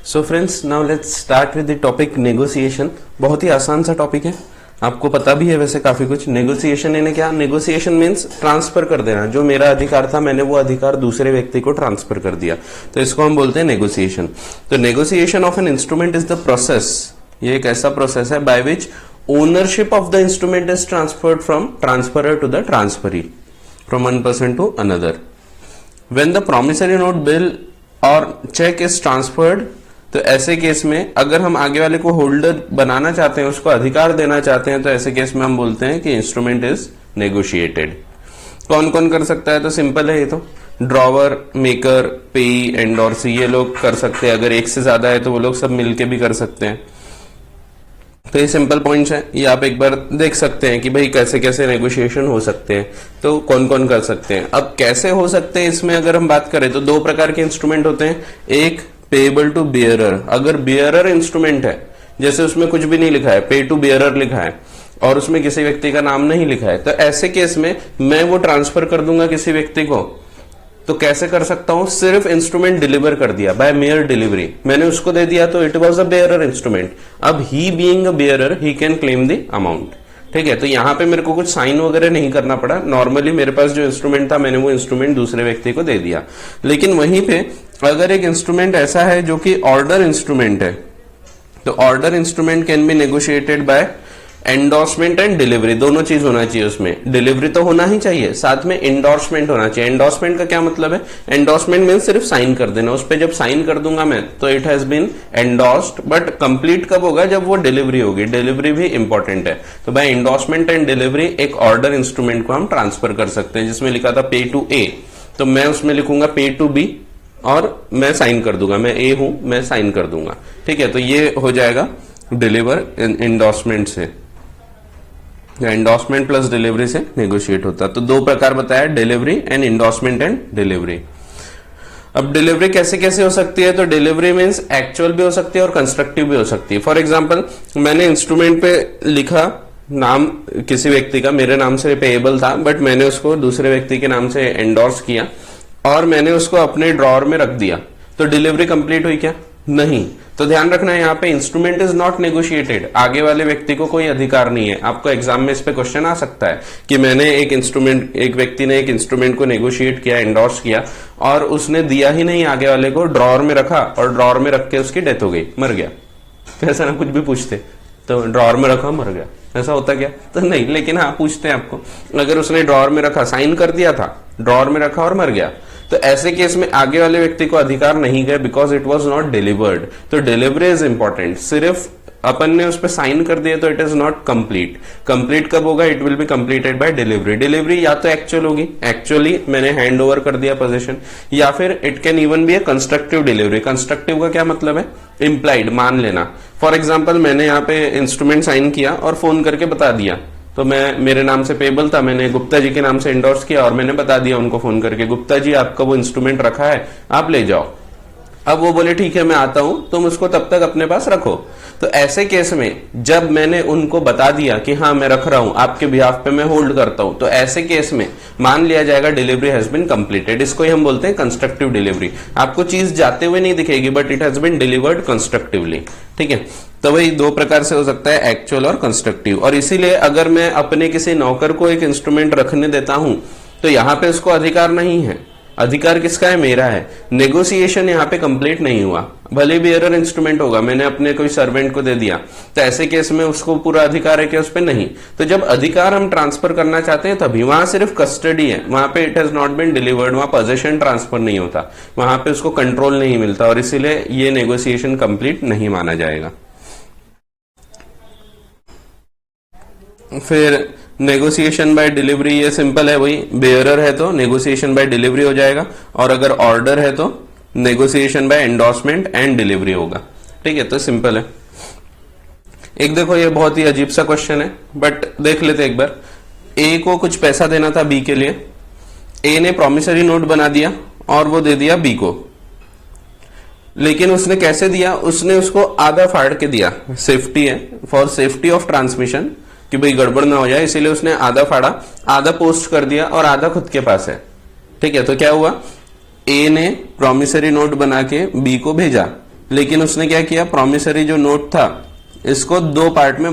So friends, now let's start with the topic negotiation. बहुत ही आसान सा टॉपिक है, आपको पता भी है वैसे काफी कुछ। नेगोशिएशन यानी क्या? नेगोशिएशन मीन्स ट्रांसफर कर देना। जो मेरा अधिकार था मैंने वो अधिकार दूसरे व्यक्ति को ट्रांसफर कर दिया, तो इसको हम बोलते हैं नेगोशिएशन। तो negotiation of an instrument is the process, ये एक ऐसा प्रोसेस है by which ownership of the instrument is transferred from transferor to the transferee, from one person to another. When the promissory note, bill और cheque is transferred, तो ऐसे case में अगर हम आगे वाले को होल्डर बनाना चाहते हैं, उसको अधिकार देना चाहते हैं, तो ऐसे केस में हम बोलते हैं कि इंस्ट्रूमेंट इज नेगोशिएटेड। कौन कौन कर सकता है? तो सिंपल है ये तो, ड्रॉवर, मेकर, पेई, एंडोर्सी, ये लोग कर सकते हैं। अगर एक से ज्यादा है तो वो लोग सब मिलके भी कर सकते हैं। तो ये सिंपल पॉइंट्स हैं, ये आप एक बार देख सकते हैं कि भाई कैसे कैसे नेगोशिएशन हो सकते हैं, तो कौन कौन कर सकते हैं। अब कैसे हो सकते हैं इसमें अगर हम बात करें तो दो प्रकार के इंस्ट्रूमेंट होते हैं। एक पेएबल टू बियरर, अगर बियरर इंस्ट्रूमेंट है, जैसे उसमें कुछ भी नहीं लिखा है, पे टू बियरर लिखा है और उसमें किसी व्यक्ति का नाम नहीं लिखा है, तो ऐसे केस में मैं वो ट्रांसफर कर दूंगा किसी व्यक्ति को। तो कैसे कर सकता हूं? सिर्फ इंस्ट्रूमेंट डिलीवर कर दिया, बाय मेयर डिलीवरी मैंने उसको दे दिया, तो it was a bearer instrument. अब he being a bearer he can claim the amount. ठीक है, तो यहां पे मेरे को कुछ साइन वगैरह नहीं करना पड़ा। नॉर्मली मेरे पास जो इंस्ट्रूमेंट था मैंने वो इंस्ट्रूमेंट दूसरे व्यक्ति को दे दिया। लेकिन वहीं पे अगर एक इंस्ट्रूमेंट ऐसा है जो कि ऑर्डर इंस्ट्रूमेंट है, तो order instrument can be negotiated by endorsement and delivery. दोनों चीज होना चाहिए उसमें, डिलीवरी तो होना ही चाहिए, साथ में एंडोर्समेंट होना चाहिए। एंडोर्समेंट का क्या मतलब है? एंडोर्समेंट मीन सिर्फ साइन कर देना। उस पर जब साइन कर दूंगा मैं तो it has been endorsed, but complete कब होगा? जब वो डिलीवरी होगी। डिलीवरी भी इंपॉर्टेंट है। तो बाय एंडोर्समेंट एंड डिलीवरी एक ऑर्डर इंस्ट्रूमेंट को हम ट्रांसफर कर सकते हैं। जिसमें लिखा था पे टू ए, तो मैं उसमें लिखूंगा पे टू बी और मैं साइन कर दूंगा, मैं ए हूं, मैं साइन कर दूंगा। ठीक है, तो ये हो जाएगा डिलीवर एंडोर्समेंट से, एंडोर्समेंट प्लस डिलीवरी से नेगोशिएट होता है। तो दो प्रकार बताया, delivery and endorsement and delivery. अब डिलीवरी कैसे कैसे हो सकती है? तो डिलीवरी मीन्स एक्चुअल भी हो सकती है और कंस्ट्रक्टिव भी हो सकती है। फॉर एग्जांपल, मैंने इंस्ट्रूमेंट पे लिखा नाम किसी व्यक्ति का, मेरे नाम से पेएबल था, बट मैंने उसको दूसरे व्यक्ति के नाम से एंडोर्स किया और मैंने उसको अपने ड्रॉअर में रख दिया, तो डिलीवरी कंप्लीट हुई क्या? नहीं। तो ध्यान रखना है यहाँ पे इंस्ट्रूमेंट इज नॉट नेगोशिएटेड, आगे वाले व्यक्ति को कोई अधिकार नहीं है। आपको एग्जाम में इस पे क्वेश्चन आ सकता है कि मैंने एक व्यक्ति ने एक इंस्ट्रूमेंट को नेगोशिएट किया, एंडोर्स किया और उसने दिया ही नहीं आगे वाले को, ड्रॉअर में रखा और ड्रॉअर में रख के उसकी डेथ हो गई, मर गया। तो ऐसा ना कुछ भी पूछते, तो ड्रॉअर में रखा मर गया, ऐसा होता क्या? तो नहीं, लेकिन हाँ पूछते हैं आपको, अगर उसने ड्रॉअर में रखा, साइन कर दिया था, ड्रॉअर में रखा और मर गया, तो ऐसे केस में आगे वाले व्यक्ति को अधिकार नहीं गए, because it was not delivered. तो डिलीवरी इज इंपॉर्टेंट। सिर्फ अपन ने उस पर साइन कर दिया तो it is not complete. Complete कब होगा? It will be completed by delivery. Delivery या तो एक्चुअल होगी, एक्चुअली मैंने हैंड ओवर कर दिया पोजीशन, या फिर it can even be A constructive delivery. Constructive का क्या मतलब है? इंप्लाइड, मान लेना। फॉर एग्जाम्पल, मैंने यहाँ पे इंस्ट्रूमेंट साइन किया और फोन करके बता दिया, तो मैं, मेरे नाम से पेएबल था, मैंने गुप्ता जी के नाम से एंडोर्स किया और मैंने बता दिया उनको फोन करके, गुप्ता जी आपका वो इंस्ट्रूमेंट रखा है, आप ले जाओ। अब वो बोले ठीक है मैं आता हूं, तुम उसको तब तक अपने पास रखो। तो ऐसे केस में जब मैंने उनको बता दिया कि हाँ मैं रख रहा हूं, आपके बिहाफ पे मैं होल्ड करता हूं, तो ऐसे केस में मान लिया जाएगा डिलीवरी हैज बीन कंप्लीटेड। इसको ही हम बोलते हैं कंस्ट्रक्टिव डिलीवरी। आपको चीज जाते हुए नहीं दिखेगी, but it has been delivered constructively. ठीक है, तो वही दो प्रकार से हो सकता है, एक्चुअल और कंस्ट्रक्टिव। और इसीलिए अगर मैं अपने किसी नौकर को एक इंस्ट्रूमेंट रखने देता हूं, तो यहां पे उसको अधिकार नहीं है। अधिकार किसका है? मेरा है। नेगोशिएशन यहाँ पे कंप्लीट नहीं हुआ, भले भी एरर इंस्ट्रूमेंट होगा, मैंने अपने कोई सर्वेंट को दे दिया, तो ऐसे केस में उसको पूरा अधिकार है कि उस पर नहीं। तो जब अधिकार हम ट्रांसफर करना चाहते हैं तभी, वहां सिर्फ कस्टडी है, वहां पे it has not been delivered, वहां पोजीशन ट्रांसफर नहीं होता, वहां पे उसको कंट्रोल नहीं मिलता, और इसीलिए ये नेगोशिएशन कंप्लीट नहीं माना जाएगा। फिर नेगोशिएशन बाय डिलीवरी, ये सिंपल है, वही बेयरर है तो नेगोशिएशन बाय डिलीवरी हो जाएगा, और अगर ऑर्डर है तो negotiation by endorsement and delivery होगा। ठीक है, तो सिंपल है। एक देखो, ये बहुत ही अजीब सा क्वेश्चन है, बट देख लेते एक बार। ए को कुछ पैसा देना था बी के लिए, ए ने प्रॉमिसरी नोट बना दिया और वो दे दिया बी को, लेकिन उसने कैसे दिया? उसने उसको आधा फाड़ के दिया, सेफ्टी है, फॉर सेफ्टी ऑफ ट्रांसमिशन, कि भाई गड़बड़ ना हो जाए, इसीलिए उसने आधा फाड़ा, आधा पोस्ट कर दिया और आधा खुद के पास है। ठीक है, तो क्या हुआ? ए ने प्रॉमिसरी नोट बना के बी को भेजा, लेकिन उसने क्या किया, प्रॉमिसरी जो नोट था इसको दो पार्ट में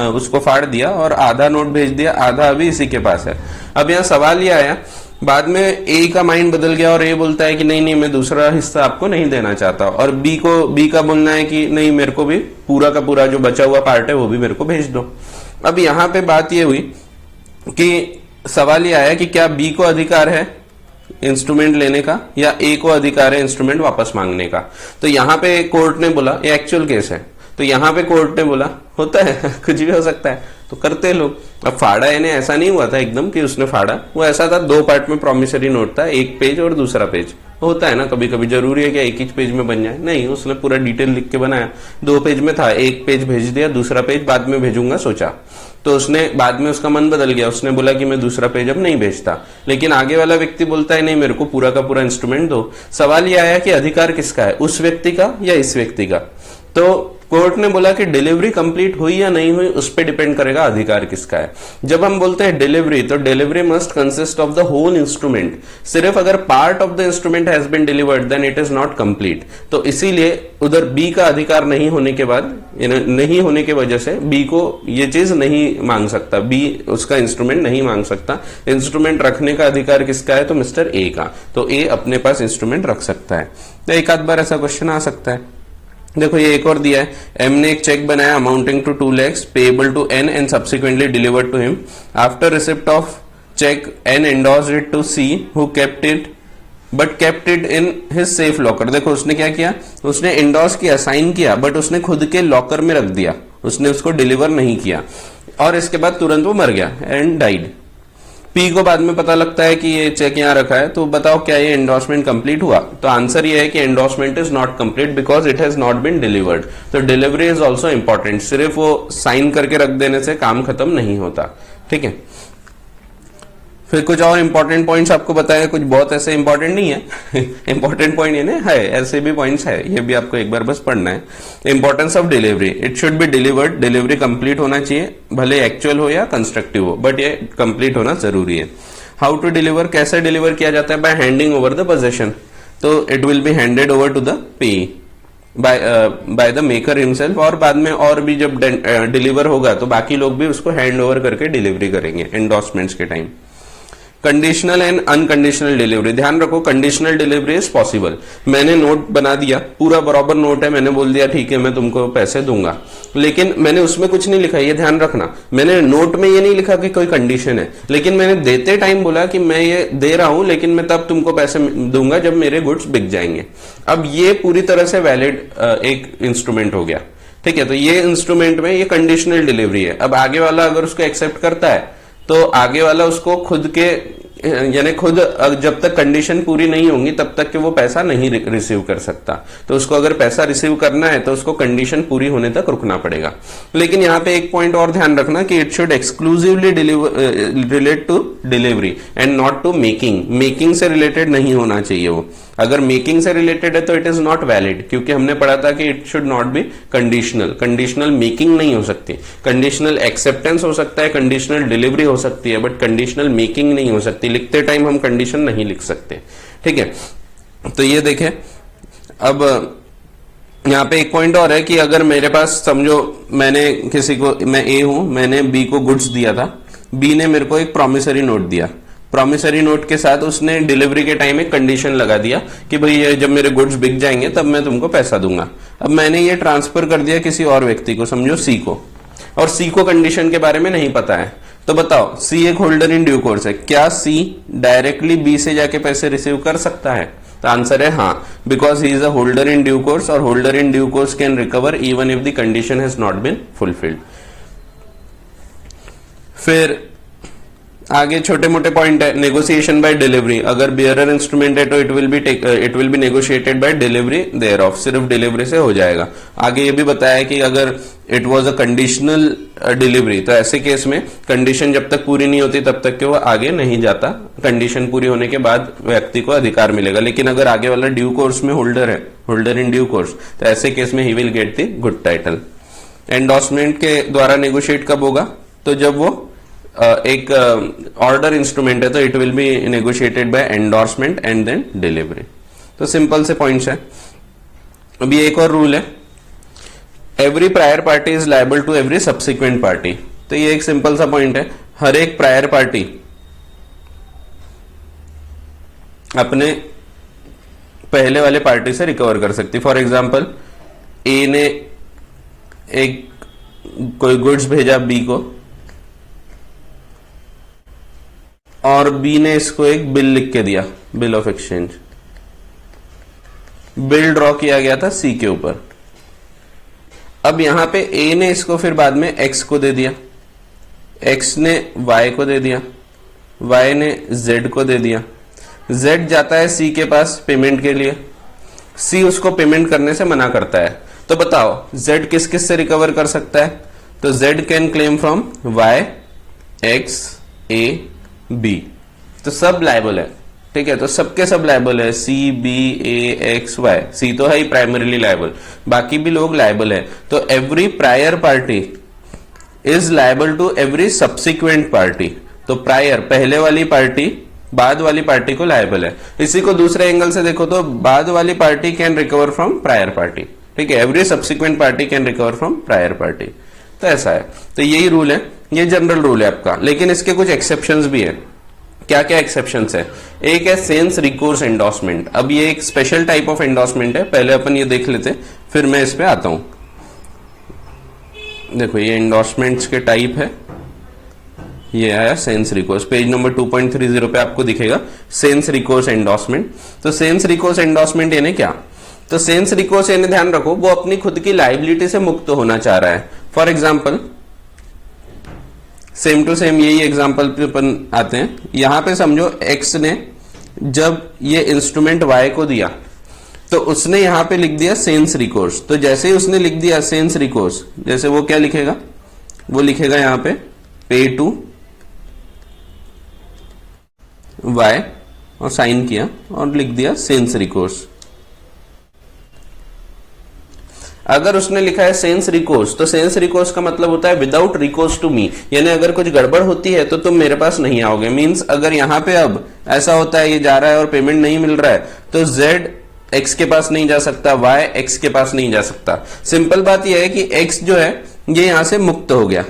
उसको फाड़ दिया और आधा नोट भेज दिया, आधा अभी इसी के पास है। अब यहाँ सवाल ये आया, बाद में ए का माइंड बदल गया और ए बोलता है कि नहीं नहीं मैं दूसरा हिस्सा आपको नहीं देना चाहता, और बी का बोलना है कि नहीं मेरे को भी पूरा का पूरा जो बचा हुआ पार्ट है वो भी मेरे को भेज दो। अब यहाँ पे बात ये हुई कि सवाल ये आया कि क्या बी को अधिकार है इंस्ट्रूमेंट लेने का या ए को अधिकार है इंस्ट्रूमेंट वापस मांगने का। तो यहाँ पे कोर्ट ने बोला, ये एक्चुअल केस है, तो यहाँ पे कोर्ट ने बोला होता है कुछ भी हो सकता है तो करते लोग। अब फाड़ा यानी ऐसा नहीं हुआ था एकदम कि उसने फाड़ा, वो ऐसा था दो पार्ट में प्रॉमिसरी नोट था, एक पेज और दूसरा पेज। होता है ना कभी कभी, जरूरी है कि एक ही पेज में बन जाए, नहीं उसने पूरा डिटेल लिख के बनाया, दो पेज में था, एक पेज भेज दिया, दूसरा पेज बाद में भेजूंगा सोचा, तो उसने बाद में उसका मन बदल गया, उसने बोला कि मैं दूसरा पेज अब नहीं भेजता, लेकिन आगे वाला व्यक्ति बोलता है नहीं मेरे को पूरा का पूरा इंस्ट्रूमेंट दो। सवाल ये आया कि अधिकार किसका है, उस व्यक्ति का या इस व्यक्ति का। तो कोर्ट ने बोला कि डिलीवरी कंप्लीट हुई या नहीं हुई उस पर डिपेंड करेगा अधिकार किसका है। जब हम बोलते हैं डिलीवरी, तो delivery must consist of the whole instrument. सिर्फ अगर part of the instrument has been delivered then it is not complete. तो इसीलिए उधर बी का अधिकार नहीं होने के बाद, नहीं होने की वजह से बी को ये चीज नहीं मांग सकता, बी उसका इंस्ट्रूमेंट नहीं मांग सकता। इंस्ट्रूमेंट रखने का अधिकार किसका है, तो मिस्टर ए का, तो ए अपने पास इंस्ट्रूमेंट रख सकता है। तो एक आध बार ऐसा क्वेश्चन आ सकता है। देखो ये एक और दिया है, एम ने एक चेक बनाया amounting to 2 lakhs payable to N and subsequently delivered to him. After receipt of cheque N endorsed it to C who kept it in his safe locker. देखो उसने क्या किया, उसने एंडोर्स किया, साइन किया, बट उसने खुद के लॉकर में रख दिया, उसने उसको डिलीवर नहीं किया, और इसके बाद तुरंत वो मर गया एंड डाइड। पी को बाद में पता लगता है कि ये चेक यहाँ रखा है, तो बताओ क्या ये एंडोर्समेंट कंप्लीट हुआ। तो आंसर ये है कि endorsement is not complete because it has not been delivered. तो डिलीवरी इज ऑल्सो इंपॉर्टेंट, सिर्फ वो साइन करके रख देने से काम खत्म नहीं होता। ठीक है, फिर कुछ और इंपॉर्टेंट पॉइंट्स आपको बताया, कुछ बहुत ऐसे इंपॉर्टेंट नहीं है इंपॉर्टेंट पॉइंट ये ना है, ऐसे भी पॉइंट्स है, ये भी आपको एक बार बस पढ़ना है। Importance of delivery, it should be delivered, delivery complete होना चाहिए, भले एक्चुअल हो या कंस्ट्रक्टिव हो, बट ये कंप्लीट होना जरूरी है। हाउ टू डिलीवर, कैसे डिलीवर किया जाता है, by handing over the possession. तो it will be handed over to the payee by the maker himself, और बाद में और भी जब डिलीवर होगा तो बाकी लोग भी उसको हैंड ओवर करके डिलीवरी करेंगे एंडोर्समेंट्स के time. Conditional and unconditional delivery, ध्यान रखो कंडीशनल डिलीवरी इज पॉसिबल। मैंने नोट बना दिया, पूरा बराबर नोट है, मैंने बोल दिया ठीक है मैं तुमको पैसे दूंगा, लेकिन मैंने उसमें कुछ नहीं लिखा, ये ध्यान रखना, मैंने नोट में ये नहीं लिखा कि कोई कंडीशन है, लेकिन मैंने देते टाइम बोला कि मैं ये दे रहा हूं लेकिन मैं तब तुमको पैसे दूंगा जब मेरे गुड्स बिक जाएंगे। अब ये पूरी तरह से वैलिड एक इंस्ट्रूमेंट हो गया। ठीक है, तो ये इंस्ट्रूमेंट में ये कंडीशनल डिलीवरी है। अब आगे वाला अगर उसको एक्सेप्ट करता है तो आगे वाला उसको खुद के यानी खुद जब तक कंडीशन पूरी नहीं होंगी तब तक कि वो पैसा नहीं रिसीव कर सकता। तो उसको अगर पैसा रिसीव करना है तो उसको कंडीशन पूरी होने तक रुकना पड़ेगा। लेकिन यहाँ पे एक पॉइंट और ध्यान रखना कि it should exclusively relate to delivery and not to making. Making से रिलेटेड नहीं होना चाहिए वो, अगर मेकिंग से रिलेटेड है तो इट इज नॉट वैलिड, क्योंकि हमने पढ़ा था कि it should not B conditional. Conditional making नहीं हो सकती, कंडीशनल एक्सेप्टेंस हो सकता है, कंडीशनल डिलीवरी हो सकती है, बट कंडीशनल मेकिंग नहीं हो सकती। लिखते टाइम हम कंडीशन नहीं लिख सकते। ठीक है, तो ये देखें। अब यहाँ पे एक पॉइंट और है कि अगर मेरे पास समझो मैंने किसी को, मैं ए हूं, मैंने बी को गुड्स दिया था, बी ने मेरे को एक प्रॉमिसरी नोट दिया, प्रॉमिसरी नोट के साथ उसने डिलीवरी के टाइम एक कंडीशन लगा दिया कि भाई जब मेरे गुड्स बिक जाएंगे तब मैं तुमको पैसा दूंगा। अब मैंने ये ट्रांसफर कर दिया किसी और व्यक्ति को, समझो सी को, और सी को कंडीशन के बारे में नहीं पता है। तो बताओ सी एक होल्डर इन ड्यू कोर्स है, क्या सी डायरेक्टली बी से जाके पैसे रिसीव कर सकता है? तो आंसर है हाँ, because he is a holder in due course, और holder in due course can recover even if the condition has not been fulfilled. फिर आगे छोटे मोटे पॉइंट है, नेगोशिएशन बाय डिलीवरी। अगर बियरर इंस्ट्रूमेंट है तो it will be negotiated by delivery thereof, सिर्फ डिलीवरी से हो जाएगा। आगे ये भी बताया कि अगर it was a conditional delivery तो ऐसे केस में कंडीशन जब तक पूरी नहीं होती तब तक कि वो आगे नहीं जाता, कंडीशन पूरी होने के बाद व्यक्ति को अधिकार मिलेगा। लेकिन अगर आगे वाला ड्यू कोर्स में होल्डर है, होल्डर इन ड्यू कोर्स, तो ऐसे केस में he will get the good title. Endorsement के द्वारा नेगोशिएट कब होगा? तो जब वो एक ऑर्डर इंस्ट्रूमेंट है तो it will be negotiated by endorsement and then delivery. तो सिंपल से पॉइंट्स है। अभी एक और रूल है, every prior party is liable to every subsequent party. तो ये एक सिंपल सा पॉइंट है, हर एक प्रायर पार्टी अपने पहले वाले पार्टी से रिकवर कर सकती। फॉर एग्जाम्पल ए ने एक कोई गुड्स भेजा बी को और बी ने इसको एक बिल लिख के दिया, bill of exchange. Bill draw किया गया था सी के ऊपर। अब यहां पे ए ने इसको फिर बाद में एक्स को दे दिया, एक्स ने वाई को दे दिया, वाई ने जेड को दे दिया। जेड जाता है सी के पास पेमेंट के लिए, सी उसको पेमेंट करने से मना करता है। तो बताओ जेड किस किस से रिकवर कर सकता है? तो Z can claim from Y, X, A, B. तो सब लायबल है, ठीक है। तो सबके सब लायबल है, सी, बी, ए, एक्स, वाई। सी तो है ही प्राइमरीली लायबल, बाकी भी लोग लायबल है। तो every prior party is liable to every subsequent party. तो प्रायर पहले वाली पार्टी बाद वाली पार्टी को लायबल है। इसी को दूसरे एंगल से देखो तो बाद वाली party can recover from prior party, ठीक है। Every subsequent party can recover from prior party. तो ऐसा है, तो यही रूल है, ये जनरल रूल है आपका। लेकिन इसके कुछ एक्सेप्शंस भी है। क्या क्या एक्सेप्शंस है? एक है सेंस रिकोर्स एंडोर्समेंट। अब ये एक स्पेशल टाइप ऑफ एंडोर्समेंट है, पहले अपन ये देख लेते फिर मैं इस पे आता हूं। देखो ये एंडोर्समेंट्स के टाइप है, ये आया सेंस रिकोर्स, पेज नंबर 2.30 पे आपको दिखेगा सेंस रिकोर्स एंडोर्समेंट। तो सेंस रिकोर्स एंडोर्समेंट यानी क्या? तो सेंस रिकोर्स यानी ध्यान रखो वो अपनी खुद की लाइबिलिटी से मुक्त होना चाह रहा है। For example same to same यही एग्जाम्पल पे अपन आते हैं। यहां पे समझो एक्स ने जब ये इंस्ट्रूमेंट वाई को दिया तो उसने यहां पे लिख दिया सेंस रिकोर्स। तो जैसे ही उसने लिख दिया सेंस रिकोर्स, जैसे वो क्या लिखेगा, वो लिखेगा यहां पे पे टू वाई और साइन किया और लिख दिया सेंस रिकोर्स। अगर उसने लिखा है सेंस रिकोर्स, तो सेंस रिकोर्स का मतलब होता है विदाउट रिकोर्स टू मी, यानी अगर कुछ गड़बड़ होती है तो तुम मेरे पास नहीं आओगे। मींस अगर यहां पे अब ऐसा होता है ये जा रहा है और पेमेंट नहीं मिल रहा है तो जेड एक्स के पास नहीं जा सकता, वाई एक्स के पास नहीं जा सकता। सिंपल बात यह है कि एक्स जो है ये यहां से मुक्त हो गया,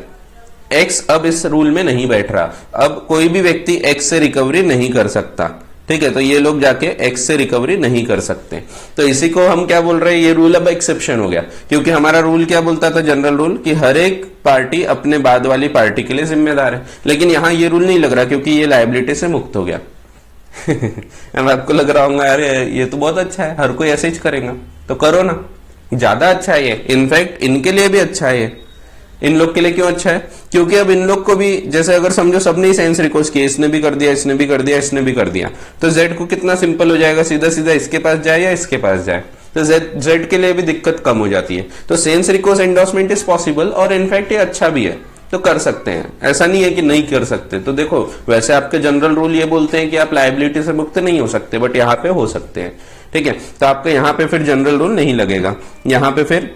एक्स अब इस रूल में नहीं बैठ रहा। अब कोई भी व्यक्ति एक्स से रिकवरी नहीं कर सकता, ठीक है। तो ये लोग जाके एक्स से रिकवरी नहीं कर सकते। तो इसी को हम क्या बोल रहे हैं, ये रूल अब एक्सेप्शन हो गया। क्योंकि हमारा रूल क्या बोलता था, जनरल रूल, कि हर एक पार्टी अपने बाद वाली पार्टी के लिए जिम्मेदार है। लेकिन यहां ये रूल नहीं लग रहा क्योंकि ये लायबिलिटी से मुक्त हो गया। अब आपको लग रहा होगा यार ये तो बहुत अच्छा है, हर कोई ऐसे ही करेगा, तो करो ना, ज्यादा अच्छा है ये। इनफैक्ट इनके लिए भी अच्छा है ये। इन लोग के लिए क्यों अच्छा है? क्योंकि अब इन लोग को भी, जैसे अगर समझो सबने सेंस रिकोर्स किया, इसने भी कर दिया, इसने भी कर दिया, इसने भी कर दिया, तो जेड को कितना सिंपल हो जाएगा, सीधा सीधा इसके पास जाए या इसके पास जाए। तो जेड के लिए भी दिक्कत कम हो जाती है। तो sense recourse endorsement is possible और इनफैक्ट ये अच्छा भी है, तो कर सकते हैं। ऐसा नहीं है कि नहीं कर सकते। तो देखो वैसे आपके जनरल रूल ये बोलते हैं कि आप लायबिलिटी से मुक्त नहीं हो सकते, बट यहाँ पे हो सकते हैं, ठीक है। तो आपका यहाँ पे फिर जनरल रूल नहीं लगेगा। यहाँ पे फिर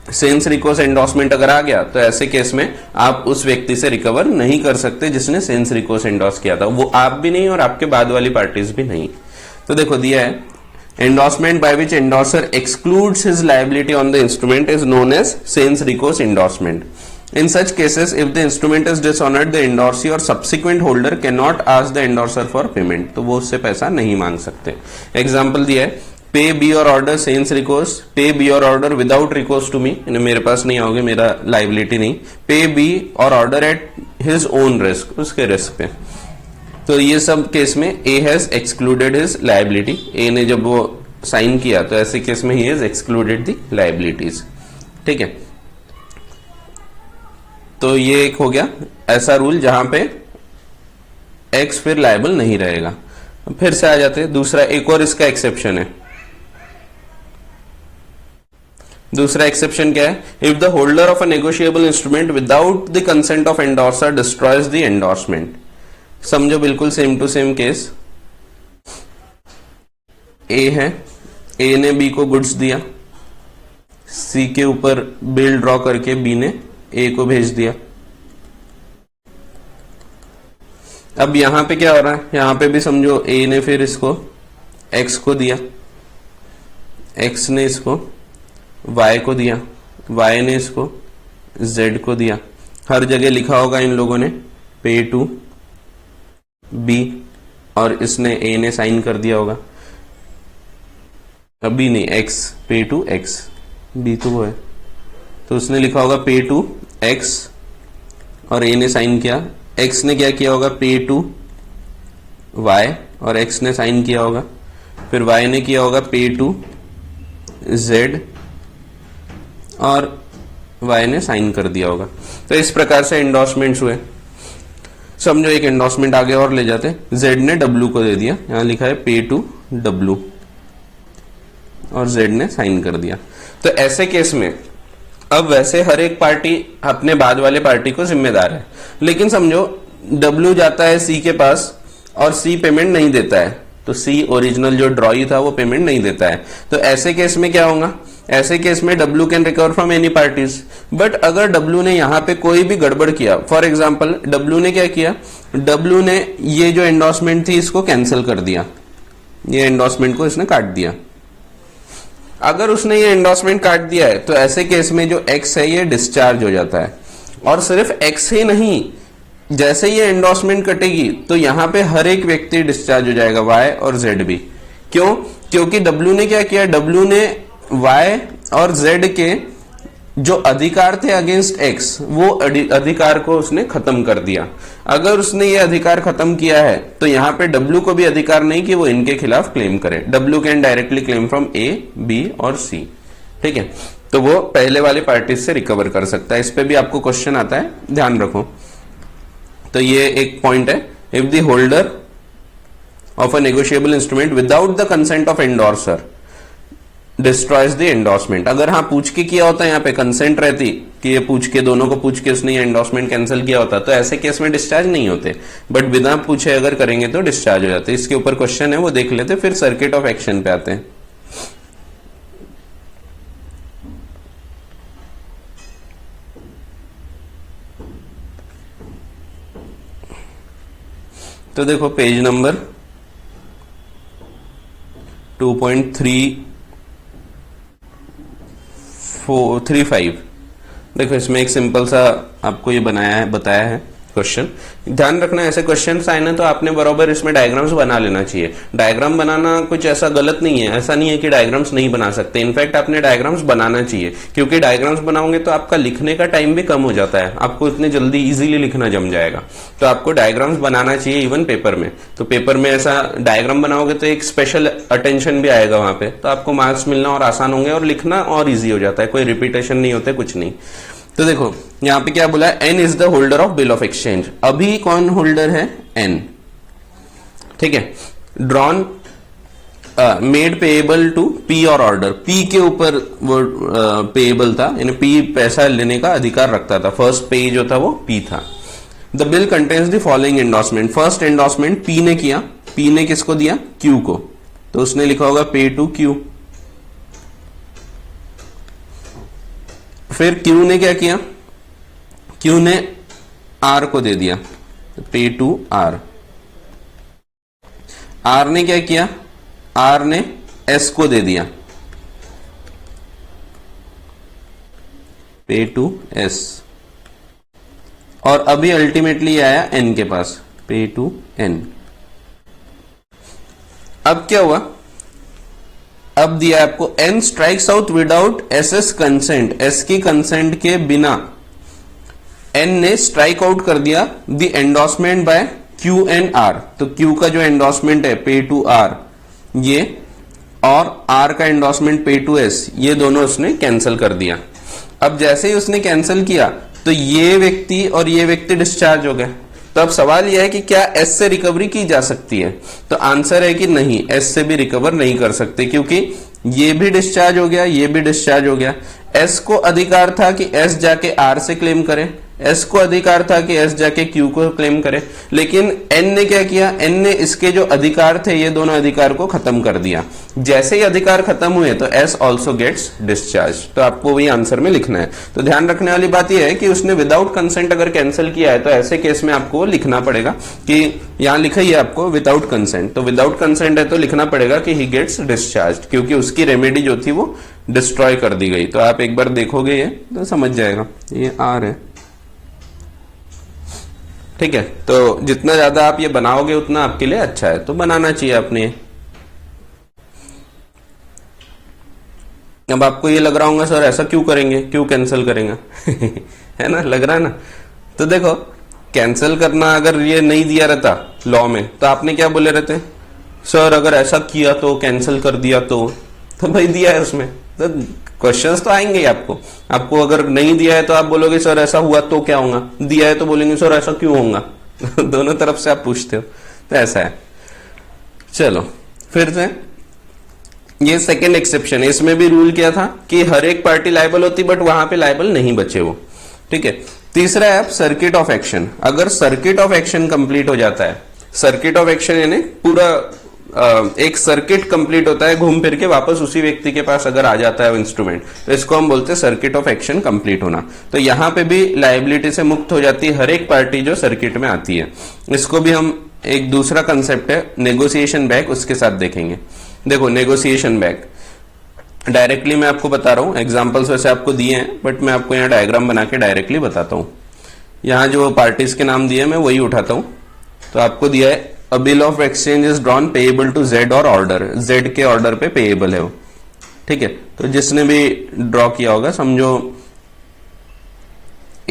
सेंस रिकोर्स एंडोर्समेंट अगर आ गया तो ऐसे केस में आप उस व्यक्ति से रिकवर नहीं कर सकते जिसने सेंस रिकोर्स एंडोर्स किया था, वो आप भी नहीं और आपके बाद वाली पार्टीज भी नहीं। तो देखो दिया है, endorsement by which endorser excludes his liability on the instrument is known as sans recourse endorsement. In such cases, if the instrument is dishonored, the endorsee or subsequent holder cannot ask the endorser for payment. तो वो उससे पैसा नहीं मांग सकते। Example दिया है, pay B or order sans recourse, pay B or order without recourse to me, मेरे पास नहीं आओगे, मेरा लाइबिलिटी नहीं। Pay B or order at his own risk, उसके रिस्क पे। तो ये सब केस में A has excluded his liability. A ने जब वो साइन किया तो ऐसे केस में he has excluded the liabilities, ठीक है। तो ये एक हो गया ऐसा रूल जहां पे एक्स फिर लायबल नहीं रहेगा। फिर से आ जाते हैं दूसरा, एक और इसका एक्सेप्शन है। दूसरा एक्सेप्शन क्या है? If the holder of a negotiable instrument without the consent of endorser destroys the endorsement. समझो बिल्कुल सेम टू सेम केस, ए है, ए ने बी को गुड्स दिया, सी के ऊपर बिल ड्रॉ करके बी ने ए को भेज दिया। अब यहां पे क्या हो रहा है, यहां पे भी समझो ए ने फिर इसको एक्स को दिया, एक्स ने इसको y को दिया, y ने इसको z को दिया, हर जगह लिखा होगा इन लोगों ने पे टू b और इसने a ने साइन कर दिया होगा, अभी नहीं x, पे टू x, b तो वो है, तो उसने लिखा होगा पे टू x और a ने साइन किया, x ने क्या किया होगा पे टू y और x ने साइन किया होगा, फिर y ने किया होगा पे टू z और y ने साइन कर दिया होगा। तो इस प्रकार से एंडोर्समेंट्स हुए। समझो एक एंडोर्समेंट आगे और ले जाते, z ने w को दे दिया, यहां लिखा है पे टू w और z ने साइन कर दिया। तो ऐसे केस में अब वैसे हर एक पार्टी अपने बाद वाले पार्टी को जिम्मेदार है, लेकिन समझो w जाता है c के पास और c पेमेंट नहीं देता है, तो c ओरिजिनल जो ड्रॉई था वो पेमेंट नहीं देता है। तो ऐसे केस में क्या होगा, ऐसे केस में w can recover from any parties. But अगर w ने यहाँ पे कोई भी गड़बड़ किया, फॉर एग्जांपल w ने क्या किया, w ने ये जो एंडोर्समेंट थी इसको कैंसिल कर दिया, ये एंडोर्समेंट को इसने काट दिया। अगर उसने ये एंडोर्समेंट काट दिया है तो ऐसे केस में जो x है ये डिस्चार्ज हो जाता है। और सिर्फ x ही नहीं, जैसे ये एंडोर्समेंट कटेगी तो यहां पे हर एक व्यक्ति डिस्चार्ज हो जाएगा, y और z भी। क्यों? क्योंकि w ने क्या किया, w ने y और z के जो अधिकार थे अगेंस्ट x, वो अधिकार को उसने खत्म कर दिया। अगर उसने ये अधिकार खत्म किया है तो यहाँ पे w को भी अधिकार नहीं कि वो इनके खिलाफ क्लेम करे। w can directly claim from a, b और c, ठीक है। तो वो पहले वाले पार्टी से रिकवर कर सकता है। इस पे भी आपको क्वेश्चन आता है, ध्यान रखो। तो ये एक पॉइंट है, if the holder of a negotiable instrument without the consent of endorser destroys the endorsement. अगर हाँ पूछ के किया होता, यहाँ पे कंसेंट रहती कि ये पूछ के, दोनों को पूछ के उसने ये एंडोर्समेंट कैंसिल किया होता, तो ऐसे केस में डिस्चार्ज नहीं होते। बट बिना पूछे अगर करेंगे तो डिस्चार्ज हो जाते। इसके ऊपर क्वेश्चन है, वो देख लेते, फिर सर्किट ऑफ एक्शन पे आते हैं। तो देखो पेज नंबर 2.35, देखो इसमें एक सिंपल सा आपको ये बताया है क्वेश्चन। ध्यान रखना, ऐसे क्वेश्चन आए ना तो आपने बराबर इसमें डायग्राम्स बना लेना चाहिए। डायग्राम बनाना कुछ ऐसा गलत नहीं है, ऐसा नहीं है कि डायग्राम्स नहीं बना सकते। इनफैक्ट आपने डायग्राम्स बनाना चाहिए, क्योंकि डायग्राम्स बनाओगे तो आपका लिखने का टाइम भी कम हो जाता है, आपको इतने जल्दी इजीली लिखना जम जाएगा। तो आपको डायग्राम्स बनाना चाहिए इवन पेपर में। तो पेपर में ऐसा डायग्राम बनाओगे तो एक स्पेशल अटेंशन भी आएगा वहां पे, तो आपको मार्क्स मिलना और आसान होंगे और लिखना और ईजी हो जाता है, कोई रिपीटेशन नहीं होते, कुछ नहीं। तो देखो यहां पे क्या बोला है, N is the holder of bill of exchange. अभी कौन होल्डर है, एन, ठीक है। Drawn made payable to P or order, P के ऊपर वो पेएबल था, यानी पी पैसा लेने का अधिकार रखता था। फर्स्ट पे जो था वो पी था। The bill contains the following endorsement. First endorsement P ने किया, पी ने किसको दिया, क्यू को, तो उसने लिखा होगा पे टू क्यू। फिर क्यू ने क्या किया, क्यू ने आर को दे दिया, पे टू आर। आर ने क्या किया, आर ने एस को दे दिया, पे टू एस। और अभी अल्टीमेटली आया एन के पास, पे टू एन। अब क्या हुआ, अब दिया आपको N strikes out without S S consent, S की कंसेंट के बिना एन ने स्ट्राइक आउट कर दिया the endorsement by Q and R. तो क्यू का जो एंडोर्समेंट है पे टू आर ये, और आर का एंडोर्समेंट पे टू एस, ये दोनों उसने कैंसिल कर दिया। अब जैसे ही उसने कैंसिल किया तो ये व्यक्ति और ये व्यक्ति डिस्चार्ज हो गए। तो अब सवाल यह है कि क्या एस से रिकवरी की जा सकती है, तो आंसर है कि नहीं, एस से भी रिकवर नहीं कर सकते, क्योंकि ये भी डिस्चार्ज हो गया, ये भी डिस्चार्ज हो गया। एस को अधिकार था कि एस जाके आर से क्लेम करे, एस को अधिकार था कि एस जाके क्यू को क्लेम करे, लेकिन एन ने क्या किया, एन ने इसके जो अधिकार थे ये दोनों अधिकार को खत्म कर दिया। जैसे ही अधिकार खत्म हुए तो एस ऑल्सो गेट्स डिस्चार्ज। तो आपको वही आंसर में लिखना है। तो ध्यान रखने वाली बात यह है कि उसने विदाउट कंसेंट अगर कैंसिल किया है तो ऐसे केस में आपको लिखना पड़ेगा कि यहां लिखा ही है आपको विदाउट कंसेंट, तो विदाउट कंसेंट है तो लिखना पड़ेगा कि ही गेट्स डिस्चार्ज, क्योंकि उसकी रेमेडी जो थी वो डिस्ट्रॉय कर दी गई। तो आप एक बार देखोगे ये तो समझ जाएगा, ये आर है, ठीक है। तो जितना ज्यादा आप ये बनाओगे उतना आपके लिए अच्छा है, तो बनाना चाहिए आपने। अब आपको ये लग रहा होगा सर ऐसा क्यों करेंगे, क्यों कैंसिल करेंगे है ना, लग रहा है ना। तो देखो कैंसिल करना अगर ये नहीं दिया रहता लॉ में तो आपने क्या बोले रहते, सर अगर ऐसा किया तो कैंसिल कर दिया तो भाई दिया है उसमें, तो क्वेश्चंस तो आएंगे ही आपको। आपको अगर नहीं दिया है तो आप बोलोगे सर ऐसा हुआ तो क्या होगा, दिया है तो बोलेंगे सर ऐसा क्यों होगा दोनों तरफ से आप पूछते हो, तो ऐसा है। चलो फिर से ये सेकेंड एक्सेप्शन है, इसमें भी रूल क्या था कि हर एक पार्टी लायबल होती बट वहां पे लायबल नहीं बचे वो, ठीक है। तीसरा है सर्किट ऑफ एक्शन। अगर सर्किट ऑफ एक्शन कंप्लीट हो जाता है, सर्किट ऑफ एक्शन यानी पूरा एक सर्किट कंप्लीट होता है, घूम फिर के वापस उसी व्यक्ति के पास अगर आ जाता है वो इंस्ट्रूमेंट, तो इसको हम बोलते हैं सर्किट ऑफ एक्शन कंप्लीट होना। तो यहां पे भी लायबिलिटी से मुक्त हो जाती है हर एक पार्टी जो सर्किट में आती है। इसको भी हम एक दूसरा कंसेप्ट है नेगोशिएशन बैक, उसके साथ देखेंगे। देखो नेगोशिएशन बैक डायरेक्टली मैं आपको बता रहा हूं, एग्जांपल्स वैसे आपको दिए हैं बट मैं आपको यहाँ डायग्राम बना के डायरेक्टली बताता हूं। यहाँ जो पार्टीज के नाम दिए मैं वही उठाता हूं। तो आपको दिया है a bill of exchange is drawn payable to Z or order, Z के ऑर्डर पे पेएबल है वो, ठीक है। तो जिसने भी ड्रॉ किया होगा, समझो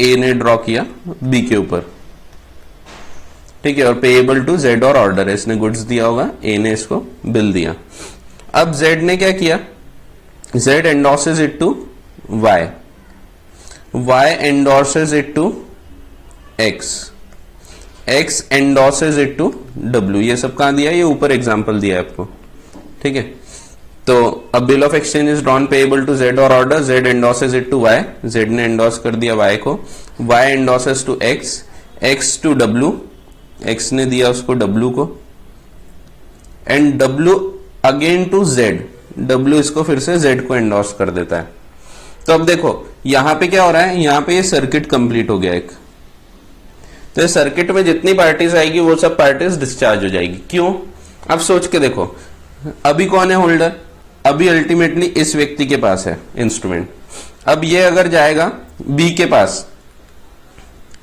ए ने ड्रॉ किया बी के ऊपर, ठीक है, और payable to Z or order है, इसने गुड्स दिया होगा, ए ने इसको बिल दिया। अब जेड ने क्या किया, Z endorses it to Y, Y endorses it to X, X endorses it to W. ये सब कहां दिया है, ये ऊपर एग्जांपल दिया है आपको, ठीक है। तो अब bill of exchange is drawn payable to Z or order, Z endorses it to Y, Z ने एंडोर्स कर दिया वाई को, Y endorses to X, X to W, X ने दिया उसको डब्ल्यू को, and W again to Z, W इसको फिर से जेड को एंडोर्स कर देता है। तो अब देखो यहां पे क्या हो रहा है, यहां पे ये सर्किट कंप्लीट हो गया एक। तो इस सर्किट में जितनी पार्टीज आएगी वो सब पार्टीज डिस्चार्ज हो जाएगी। क्यों, अब सोच के देखो, अभी कौन है होल्डर, अभी अल्टीमेटली इस व्यक्ति के पास है इंस्ट्रूमेंट। अब ये अगर जाएगा बी के पास,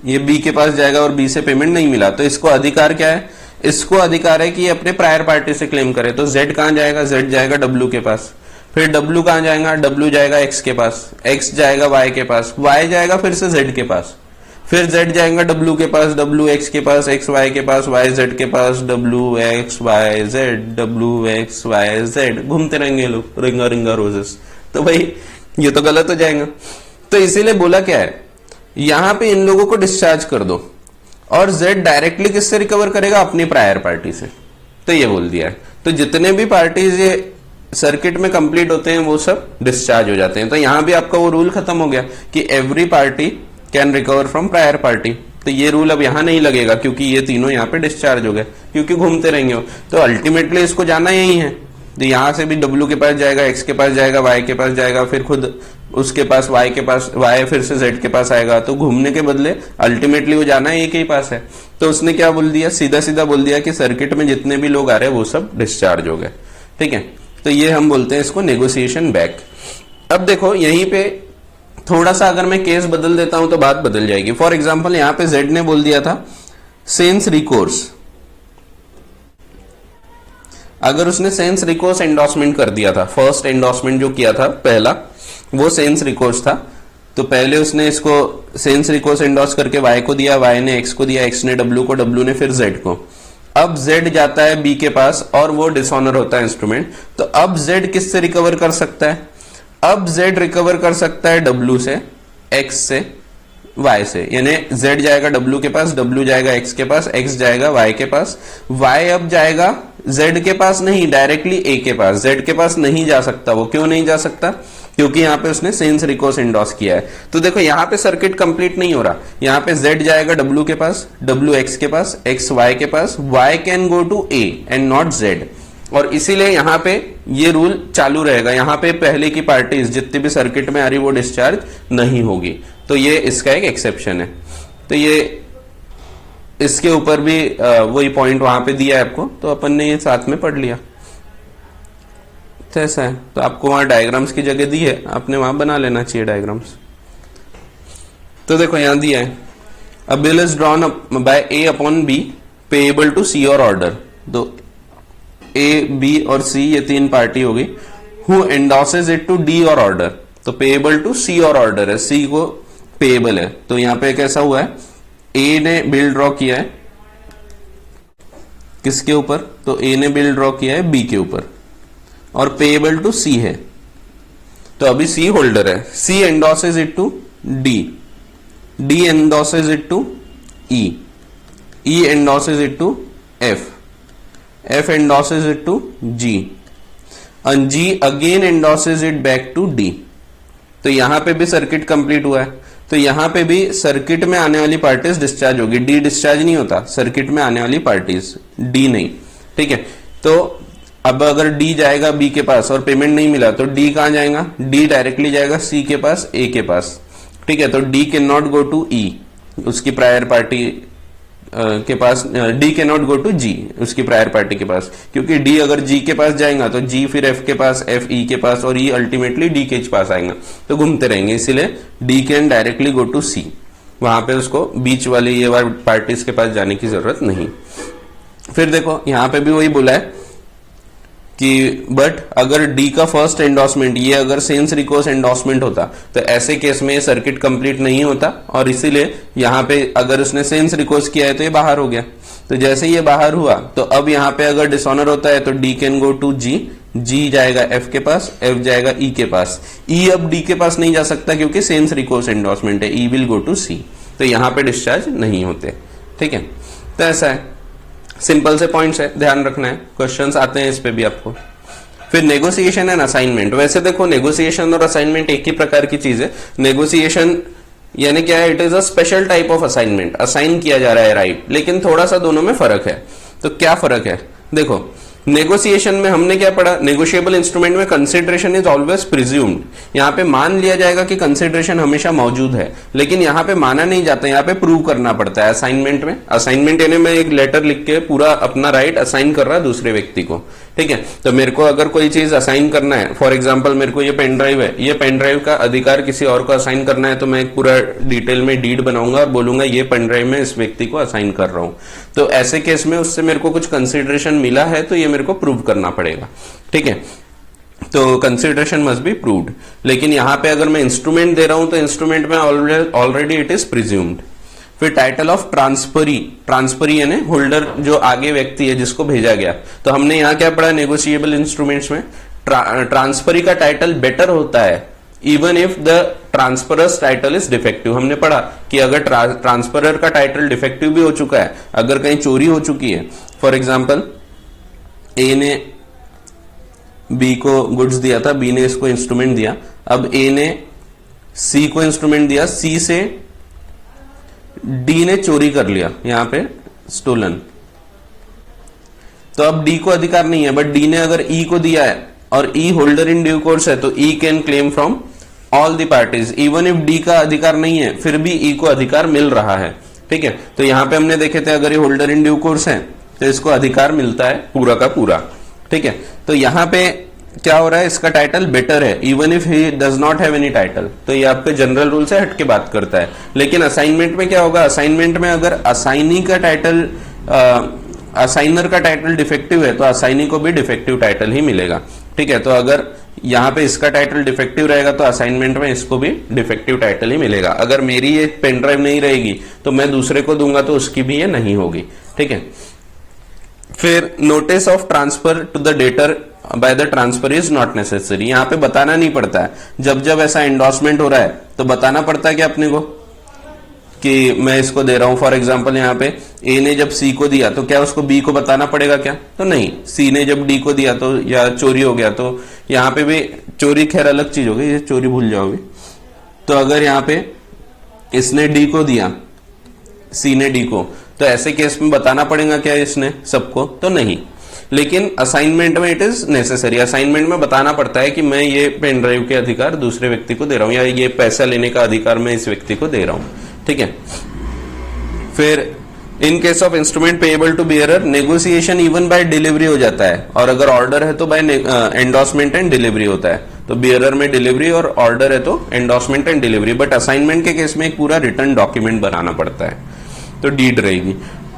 ये बी के पास जाएगा और बी से पेमेंट नहीं मिला, तो इसको अधिकार क्या है, इसको अधिकार है कि ये अपने प्रायर पार्टी से क्लेम करे। तो जेड कहां जाएगा, जेड जाएगा डब्ल्यू के पास, फिर डब्ल्यू कहां जाएगा, डब्ल्यू जाएगा एक्स के पास, एक्स जाएगा वाई के पास, वाई जाएगा फिर से जेड के पास, फिर जेड जाएगा डब्ल्यू के पास, डब्ल्यू एक्स के पास, एक्स वाई के पास, वाई जेड के पास, W X Y Z, W X Y Z, घूमते रहेंगे लोग, रिंगा रिंगा रोजेस। तो भाई ये तो गलत हो जाएगा। तो इसीलिए बोला क्या है, यहां पे इन लोगों को डिस्चार्ज कर दो, और जेड डायरेक्टली किससे रिकवर करेगा, अपनी प्रायर पार्टी से। तो ये बोल दिया है। तो जितने भी पार्टीज ये सर्किट में कंप्लीट होते हैं वो सब डिस्चार्ज हो जाते हैं। तो यहां भी आपका वो रूल खत्म हो गया कि every party can recover from prior party. तो ये रूल अब यहां नहीं लगेगा क्योंकि ये तीनों यहां पे डिस्चार्ज हो गए, क्योंकि घूमते रहेंगे। तो अल्टीमेटली इसको जाना यही है। तो यहां से भी डब्ल्यू के पास जाएगा, एक्स के पास जाएगा, वाई के पास जाएगा, फिर खुद उसके पास वाई के पास, वाई फिर से जेड के पास आएगा। तो घूमने के बदले अल्टीमेटली वो जाना एक ही पास है। तो उसने क्या बोल दिया, सीधा सीधा बोल दिया कि सर्किट में जितने भी लोग आ रहे हैं वो सब डिस्चार्ज हो गए, ठीक है। तो ये हम बोलते हैं इसको नेगोशिएशन बैक। अब देखो यहीं पे थोड़ा सा अगर मैं केस बदल देता हूं तो बात बदल जाएगी। फॉर एग्जाम्पल यहां पे जेड ने बोल दिया था सेंस रिकोर्स, अगर उसने सेंस रिकोर्स एंडोर्समेंट कर दिया था, फर्स्ट एंडोर्समेंट जो किया था पहला वो सेंस रिकोर्स था, तो पहले उसने इसको सेंस रिकोर्स एंडोर्स करके वाई को दिया, वाई ने एक्स को दिया, एक्स ने डब्ल्यू को, डब्ल्यू ने फिर जेड को। अब जेड जाता है बी के पास और वो डिसऑनर होता है इंस्ट्रूमेंट। तो अब जेड किससे रिकवर कर सकता है, अब जेड रिकवर कर सकता है डब्ल्यू से, एक्स से, वाई से। यानी जेड जाएगा डब्ल्यू के पास, डब्ल्यू जाएगा एक्स के पास, एक्स जाएगा वाई के पास, वाई अब जाएगा जेड के पास नहीं, डायरेक्टली ए के पास। जेड के पास नहीं जा सकता वो, क्यों नहीं जा सकता, क्योंकि यहां पे उसने सेंस रिकोर्स एंडोर्स किया है। तो देखो यहां पे सर्किट कंप्लीट नहीं हो रहा, यहां पे जेड जाएगा डब्ल्यू के पास, डब्ल्यू एक्स के पास, एक्स वाई के पास, Y can go to A and not Z. और इसीलिए यहां पे ये रूल चालू रहेगा, यहां पे पहले की पार्टीज जितनी भी सर्किट में आ रही वो डिस्चार्ज नहीं होगी। तो ये इसका एक एक्सेप्शन है। तो ये इसके ऊपर भी वही पॉइंट वहां पे दिया है आपको, तो अपन ने ये साथ में पढ़ लिया। तो ऐसा है, तो आपको वहां डायग्राम्स की जगह दी है, आपने वहां बना लेना चाहिए डायग्राम्स। तो देखो यहां दिया है, a bill is drawn by A upon B payable to C or order. तो ए, बी और सी ये तीन पार्टी हो गई। हु एंडोसेस इट टू डी और ऑर्डर, तो payable to C or order है, सी को पेएबल है। तो यहां पे कैसा हुआ है, ए ने बिल ड्रॉ किया है किसके ऊपर, तो ए ने बिल ड्रॉ किया है बी के ऊपर और पेएबल टू सी है। तो अभी सी होल्डर है, C endorses it to D, D endorses it to E, E endorses it to F, F endorses it to G, and G again endorses it back to D। तो यहां पे भी circuit complete हुआ है, तो यहां पे भी सर्किट में आने वाली पार्टीज डिस्चार्ज होगी, D डिस्चार्ज नहीं होता, सर्किट में आने वाली पार्टीज, D नहीं, ठीक है। तो अब अगर D जाएगा B के पास और पेमेंट नहीं मिला तो D कहां जाएगा, D डायरेक्टली जाएगा C के पास, A के पास, ठीक है। तो D can not go to E, उसकी प्रायर पार्टी के पास, D can not go to G, उसकी प्रायर पार्टी के पास, क्योंकि डी अगर जी के पास जाएगा तो जी फिर एफ के पास, एफ ई के पास और ई अल्टीमेटली डी के पास आएगा, तो घूमते रहेंगे। इसीलिए D can directly go to C, वहां पे उसको बीच वाली ये वाली पार्टीज के पास जाने की जरूरत नहीं। फिर देखो यहां पे भी वही बोला है कि बट अगर डी का फर्स्ट एंडोर्समेंट ये अगर सेंस रिकोर्स एंडोर्समेंट होता तो ऐसे केस में सर्किट कंप्लीट नहीं होता, और इसीलिए यहां पे अगर उसने सेंस रिकोर्स किया है तो ये बाहर हो गया। तो जैसे ये बाहर हुआ तो अब यहां पे अगर डिसऑनर होता है तो डी कैन गो टू जी, जी जाएगा एफ के पास, एफ जाएगा ई के पास, ई अब डी के पास नहीं जा सकता क्योंकि सेंस रिकोर्स एंडोर्समेंट है, ई विल गो टू सी, तो यहां पे डिस्चार्ज नहीं होते, ठीक है। तो ऐसा है, सिंपल से पॉइंट्स है, ध्यान रखना है, क्वेश्चंस आते हैं इस पे भी आपको। फिर नेगोशिएशन एंड असाइनमेंट, वैसे देखो नेगोशिएशन और असाइनमेंट एक ही प्रकार की चीज है। नेगोशिएशन यानी क्या है, it is a special type of assignment, assign किया जा रहा है राइट, लेकिन थोड़ा सा दोनों में फर्क है। तो क्या फर्क है, देखो नेगोशिएशन में हमने क्या पढ़ा, नेगोशिएबल इंस्ट्रूमेंट में कंसिडरेशन इज ऑलवेज प्रिज्यूम्ड, यहाँ पे मान लिया जाएगा कि कंसिडरेशन हमेशा मौजूद है, लेकिन यहाँ पे माना नहीं जाता, यहाँ पे प्रूव करना पड़ता है। असाइनमेंट में, असाइनमेंट यानी मैं एक लेटर लिख के पूरा अपना राइट असाइन कर रहा दूसरे व्यक्ति को, ठीक है। तो मेरे को अगर कोई चीज असाइन करना है, फॉर एग्जाम्पल मेरे को ये पेन ड्राइव है, ये पेन ड्राइव का अधिकार किसी और को असाइन करना है, तो मैं एक पूरा डिटेल में डीड बनाऊंगा और बोलूंगा ये पेन ड्राइव में इस व्यक्ति को असाइन कर रहा हूं। तो ऐसे केस में उससे मेरे को कुछ कंसिडरेशन मिला है तो ये मेरे को प्रूव करना पड़ेगा, ठीक है। तो कंसिडरेशन मस्ट बी प्रूव्ड। लेकिन यहां पे अगर मैं इंस्ट्रूमेंट दे रहा हूं तो इंस्ट्रूमेंट में ऑलरेडी इट इज प्रिज्यूम्ड। फिर टाइटल ऑफ ट्रांसफरी, ट्रांसफरी यानी होल्डर जो आगे व्यक्ति है जिसको भेजा गया। तो हमने यहां क्या पढ़ा नेगोशिएबल इंस्ट्रूमेंट्स में, ट्रांसफरी का टाइटल बेटर होता है even if the transferor's title is defective. हमने पढ़ा कि अगर ट्रांसफरर का टाइटल डिफेक्टिव भी हो चुका है, अगर कहीं चोरी हो चुकी है, फॉर एग्जाम्पल ए ने बी को गुड्स दिया था, बी ने इसको इंस्ट्रूमेंट दिया, अब ए ने सी को इंस्ट्रूमेंट दिया, सी से डी ने चोरी कर लिया, यहां पे स्टोलन, तो अब डी को अधिकार नहीं है, बट डी ने अगर ई को दिया है और E holder in due course है तो E can claim from all the parties, even if D का अधिकार नहीं है फिर भी ई को अधिकार मिल रहा है, ठीक है। तो यहां पे हमने देखे थे अगर ये होल्डर इन ड्यू कोर्स है तो इसको अधिकार मिलता है पूरा का पूरा, ठीक है। तो यहां पे क्या हो रहा है, इसका टाइटल बेटर है even if he does not have any title. तो ये आपके जनरल रूल से हट के बात करता है। लेकिन असाइनमेंट में क्या होगा, असाइनमेंट में अगर असाइनी का टाइटल, असाइनर का टाइटल डिफेक्टिव है तो असाइनी को भी डिफेक्टिव टाइटल ही मिलेगा, ठीक है। तो अगर यहाँ पे इसका टाइटल डिफेक्टिव रहेगा तो असाइनमेंट में इसको भी डिफेक्टिव टाइटल ही मिलेगा। अगर मेरी ये पेन ड्राइव नहीं रहेगी तो मैं दूसरे को दूंगा तो उसकी भी ये नहीं होगी, ठीक है। फिर notice of transfer to the debtor by the transfer is not necessary, यहाँ पे बताना नहीं पड़ता है। जब जब ऐसा एंडोर्समेंट हो रहा है तो बताना पड़ता है कि अपने को कि मैं इसको दे रहा हूं। फॉर एग्जांपल यहाँ पे ए ने जब सी को दिया तो क्या उसको बी को बताना पड़ेगा क्या, तो नहीं। सी ने जब डी को दिया तो या चोरी हो गया तो यहाँ पे भी चोरी खैर अलग चीज हो गई, ये चोरी भूल जाओगे। तो अगर यहाँ पे इसने डी को दिया, सी ने डी को, तो ऐसे केस में बताना पड़ेगा क्या इसने सबको, तो नहीं। लेकिन असाइनमेंट में इट इज नेसेसरी, असाइनमेंट में बताना पड़ता है कि मैं ये पेन ड्राइव के अधिकार दूसरे व्यक्ति को दे रहा हूं या ये पैसा लेने का अधिकार मैं इस व्यक्ति को दे रहा हूं, ठीक है। फिर in case of instrument payable to bearer negotiation even by delivery हो जाता है, और अगर ऑर्डर है तो बाय एंडोर्समेंट एंड डिलीवरी होता है। तो बियरर में डिलीवरी और ऑर्डर है तो endorsement and delivery. But assignment के केस में एक पूरा रिटर्न डॉक्यूमेंट बनाना पड़ता है, तो डीड रहेगी।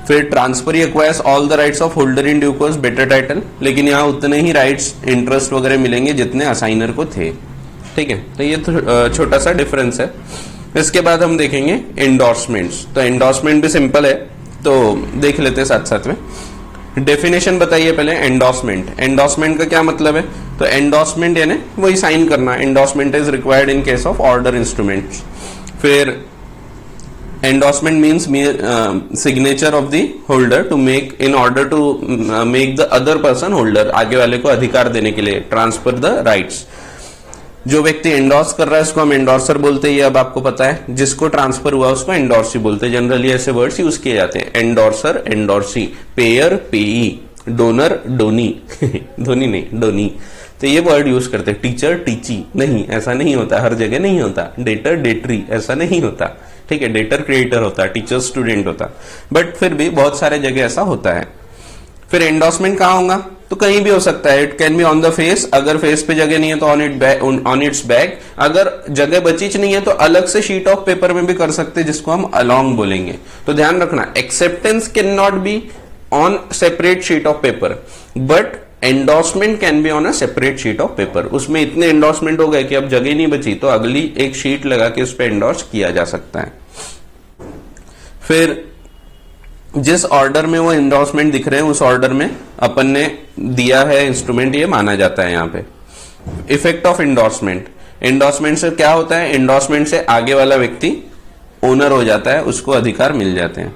फिर transfer acquires all the rights of holder in due course better title, लेकिन यहाँ उतने ही राइट्स इंटरेस्ट वगैरह मिलेंगे जितने असाइनर को थे। ठीक है, तो ये छोटा सा डिफरेंस है। इसके बाद हम देखेंगे एंडोर्समेंट्स। तो एंडोर्समेंट भी सिंपल है, तो देख लेते हैं साथ साथ में। डेफिनेशन बताइए पहले एंडोर्समेंट। एंडोर्समेंट का क्या मतलब है? तो एंडोर्समेंट यानी वही साइन करना। Endorsement is required in case of order instruments. फिर endorsement means mere signature of the holder to make in order to make the other person holder, आगे वाले को अधिकार देने के लिए, transfer the rights। जो व्यक्ति एंडोर्स कर रहा है उसको हम एंडोर्सर बोलते हैं, ये अब आपको पता है। जिसको ट्रांसफर हुआ उसको एंडोर्सी बोलते हैं। जनरली ऐसे वर्ड्स यूज किए जाते हैं, एंडोर्सर एंडोर्सी, पेयर पेई, डोनर डोनी धोनी नहीं डोनी, तो ये वर्ड यूज करते हैं। टीचर टीची नहीं, ऐसा नहीं होता, हर जगह नहीं होता। डेटर डेटरी, ऐसा नहीं होता। ठीक है, डेटर क्रिएटर होता है, टीचर स्टूडेंट होता, बट फिर भी बहुत सारे जगह ऐसा होता है। फिर एंडोर्समेंट कहाँ होगा? तो कहीं भी हो सकता है। It can be on the face, अगर फेस पे जगह नहीं है तो ऑन इट्स बैक, अगर जगह बचीच नहीं है तो अलग से शीट ऑफ पेपर में भी कर सकते हैं, जिसको हम अलोंग बोलेंगे। तो ध्यान रखना, acceptance can not be on separate sheet of paper, but endorsement can be on a separate sheet of paper. उसमें इतने एंडोर्समेंट हो गए कि अब जगह नहीं बची, तो अगली एक शीट लगा के उस पर एंडोर्स किया जा सकता है। फिर जिस ऑर्डर में वो एंडोर्समेंट दिख रहे हैं उस ऑर्डर में अपन ने दिया है इंस्ट्रूमेंट, ये माना जाता है यहाँ पे। Effect of endorsement. एंडोर्समेंट से क्या होता है? एंडोर्समेंट से आगे वाला व्यक्ति ओनर हो जाता है, उसको अधिकार मिल जाते हैं।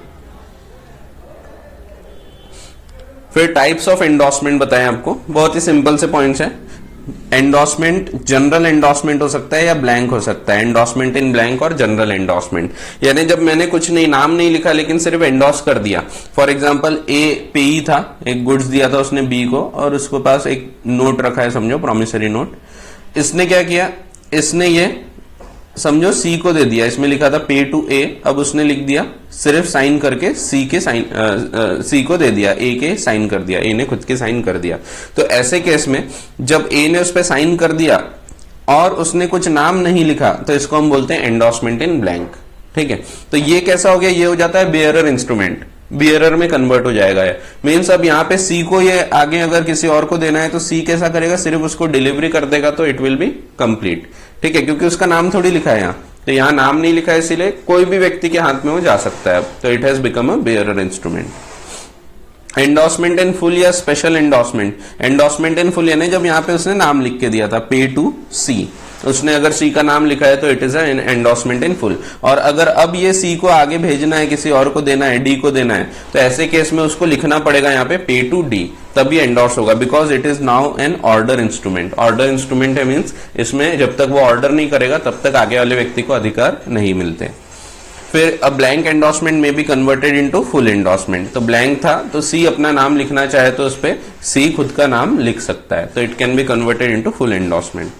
फिर टाइप्स ऑफ एंडोर्समेंट बताएं आपको, बहुत ही सिंपल से पॉइंट्स हैं। एंडोर्समेंट जनरल एंडोर्समेंट हो सकता है या ब्लैंक हो सकता है। एंडोर्समेंट इन ब्लैंक और जनरल एंडोर्समेंट, यानी जब मैंने कुछ नहीं, नाम नहीं लिखा लेकिन सिर्फ एंडोर्स कर दिया। फॉर एग्जांपल ए पेई था, एक गुड्स दिया था उसने बी को, और उसके पास एक नोट रखा है, समझो प्रॉमिसरी नोट। इसने क्या किया? इसने ये समझो सी को दे दिया, इसमें लिखा था पे टू ए, अब उसने लिख दिया सिर्फ साइन करके सी को दे दिया, ए के साइन कर दिया, ए ने खुद के साइन कर दिया। तो ऐसे केस में जब ए ने उस पर साइन कर दिया और उसने कुछ नाम नहीं लिखा, तो इसको हम बोलते हैं एंडोर्समेंट इन ब्लैंक। ठीक है, तो ये कैसा हो गया? ये हो जाता है बेयरर इंस्ट्रूमेंट, बियरर में कन्वर्ट हो जाएगा। मीन्स अब यहाँ पे सी को ये आगे अगर किसी और को देना है तो सी कैसा करेगा? सिर्फ उसको डिलीवरी कर देगा, तो इट विल बी कंप्लीट। ठीक है, क्योंकि उसका नाम थोड़ी लिखा है यहाँ, तो यहाँ नाम नहीं लिखा है, इसीलिए कोई भी व्यक्ति के हाथ में वो जा सकता है। तो it has become a bearer instrument. Endorsement in full या special endorsement. Endorsement in full यानी जब यहाँ पे उसने नाम लिख के दिया था, पे टू सी, उसने अगर सी का नाम लिखा है तो it is an endorsement in full. और अगर अब ये सी को आगे भेजना है, किसी और को देना है, डी को देना है, तो ऐसे केस में उसको लिखना पड़ेगा यहाँ पे टू डी, तभी एंडोर्स होगा, because it is now an order instrument. Order instrument है मीन्स इसमें जब तक वो ऑर्डर नहीं करेगा तब तक आगे वाले व्यक्ति को अधिकार नहीं मिलते। फिर अ ब्लैंक एंडोर्समेंट में B converted into full endorsement. तो ब्लैंक था तो सी अपना नाम लिखना चाहे तो उस पर सी खुद का नाम लिख सकता है, तो it can be converted into full endorsement.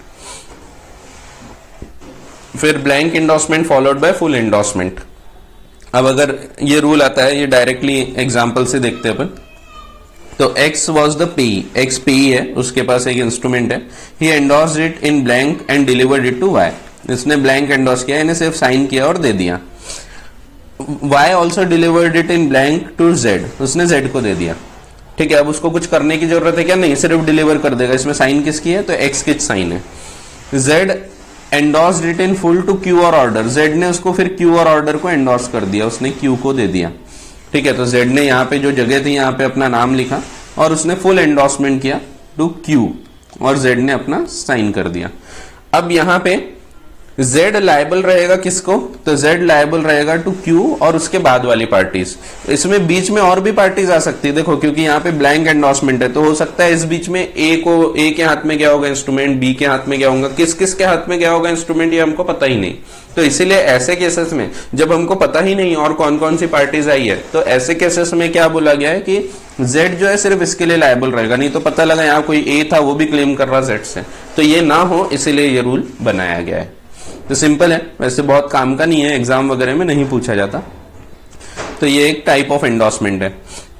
फिर blank endorsement followed by full endorsement. अब अगर ये रूल आता है, ये डायरेक्टली एग्जांपल से देखते हैं अपन। तो X was the पेई, X पेई है, उसके पास एक इंस्ट्रूमेंट है, he endorsed it in blank and delivered it to Y। इसने ब्लैंक एंडोर्स किया, इन्हें सिर्फ साइन किया और दे दिया। Y also delivered it in blank to Z, उसने Z को दे दिया। ठीक है, अब उसको कुछ करने की जरूरत है क्या? नहीं, सिर्फ डिलीवर कर देगा। इसमें साइन किसकी है? तो X की साइन है। Z endorsed it in full to Q or order, Z ने उसको फिर Q और ऑर्डर को एंडोर्स कर दिया, उसने Q को दे दिया। ठीक है, तो Z ने यहाँ पे जो जगह थी यहाँ पे अपना नाम लिखा और उसने फुल एंडोर्समेंट किया टू Q, और Z ने अपना साइन कर दिया। अब यहाँ पे Z लायबल रहेगा किसको? तो Z लायबल रहेगा टू Q और उसके बाद वाली पार्टीज। इसमें बीच में और भी पार्टीज आ सकती है, देखो, क्योंकि यहाँ पे ब्लैंक एंडोर्समेंट है, तो हो सकता है इस बीच में A के हाथ में क्या होगा इंस्ट्रूमेंट, B के हाथ में क्या होगा, किस किस के हाथ में क्या होगा इंस्ट्रूमेंट, ये हमको पता ही नहीं। तो इसीलिए ऐसे केसेस में जब हमको पता ही नहीं और कौन कौन सी पार्टीज आई है, तो ऐसे केसेस में क्या बोला गया है कि Z जो है सिर्फ इसके लिए लायबल रहेगा। नहीं तो पता लगा यहाँ कोई A था, वो भी क्लेम कर रहा Z से, तो ये ना हो, इसीलिए ये रूल बनाया गया है। तो सिंपल है, वैसे बहुत काम का नहीं है, एग्जाम वगैरह में नहीं पूछा जाता। तो ये एक टाइप ऑफ एंडोर्समेंट है।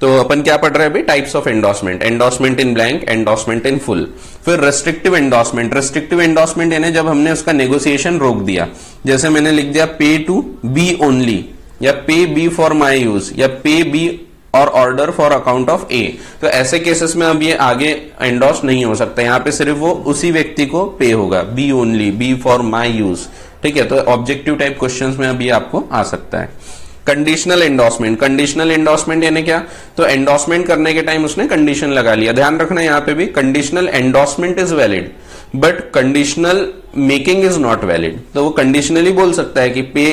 तो अपन क्या पढ़ रहे हैं अभी, types of endorsement, endorsement in blank, endorsement in full. फिर रेस्ट्रिक्टिव एंडोर्समेंट, रेस्ट्रिक्टिव एंडोर्समेंट यानी जब हमने उसका नेगोशिएशन रोक दिया, जैसे मैंने लिख दिया पे टू बी ओनली, या पे बी फॉर माई यूज, या पे B or order for account of ए। तो ऐसे केसेस में अब ये आगे एंडोर्स नहीं हो सकता, यहाँ पे सिर्फ वो उसी व्यक्ति को पे होगा, B only, B for my use. ठीक है, तो ऑब्जेक्टिव टाइप क्वेश्चंस में अब ये आपको आ सकता है। कंडीशनल एंडोर्समेंट, कंडीशनल एंडोर्समेंट यानी क्या, तो एंडोर्समेंट करने के टाइम उसने कंडीशन लगा लिया। ध्यान रखना यहाँ पे भी, conditional endorsement is valid but conditional making is not valid. तो वो कंडीशनली बोल सकता है कि पे,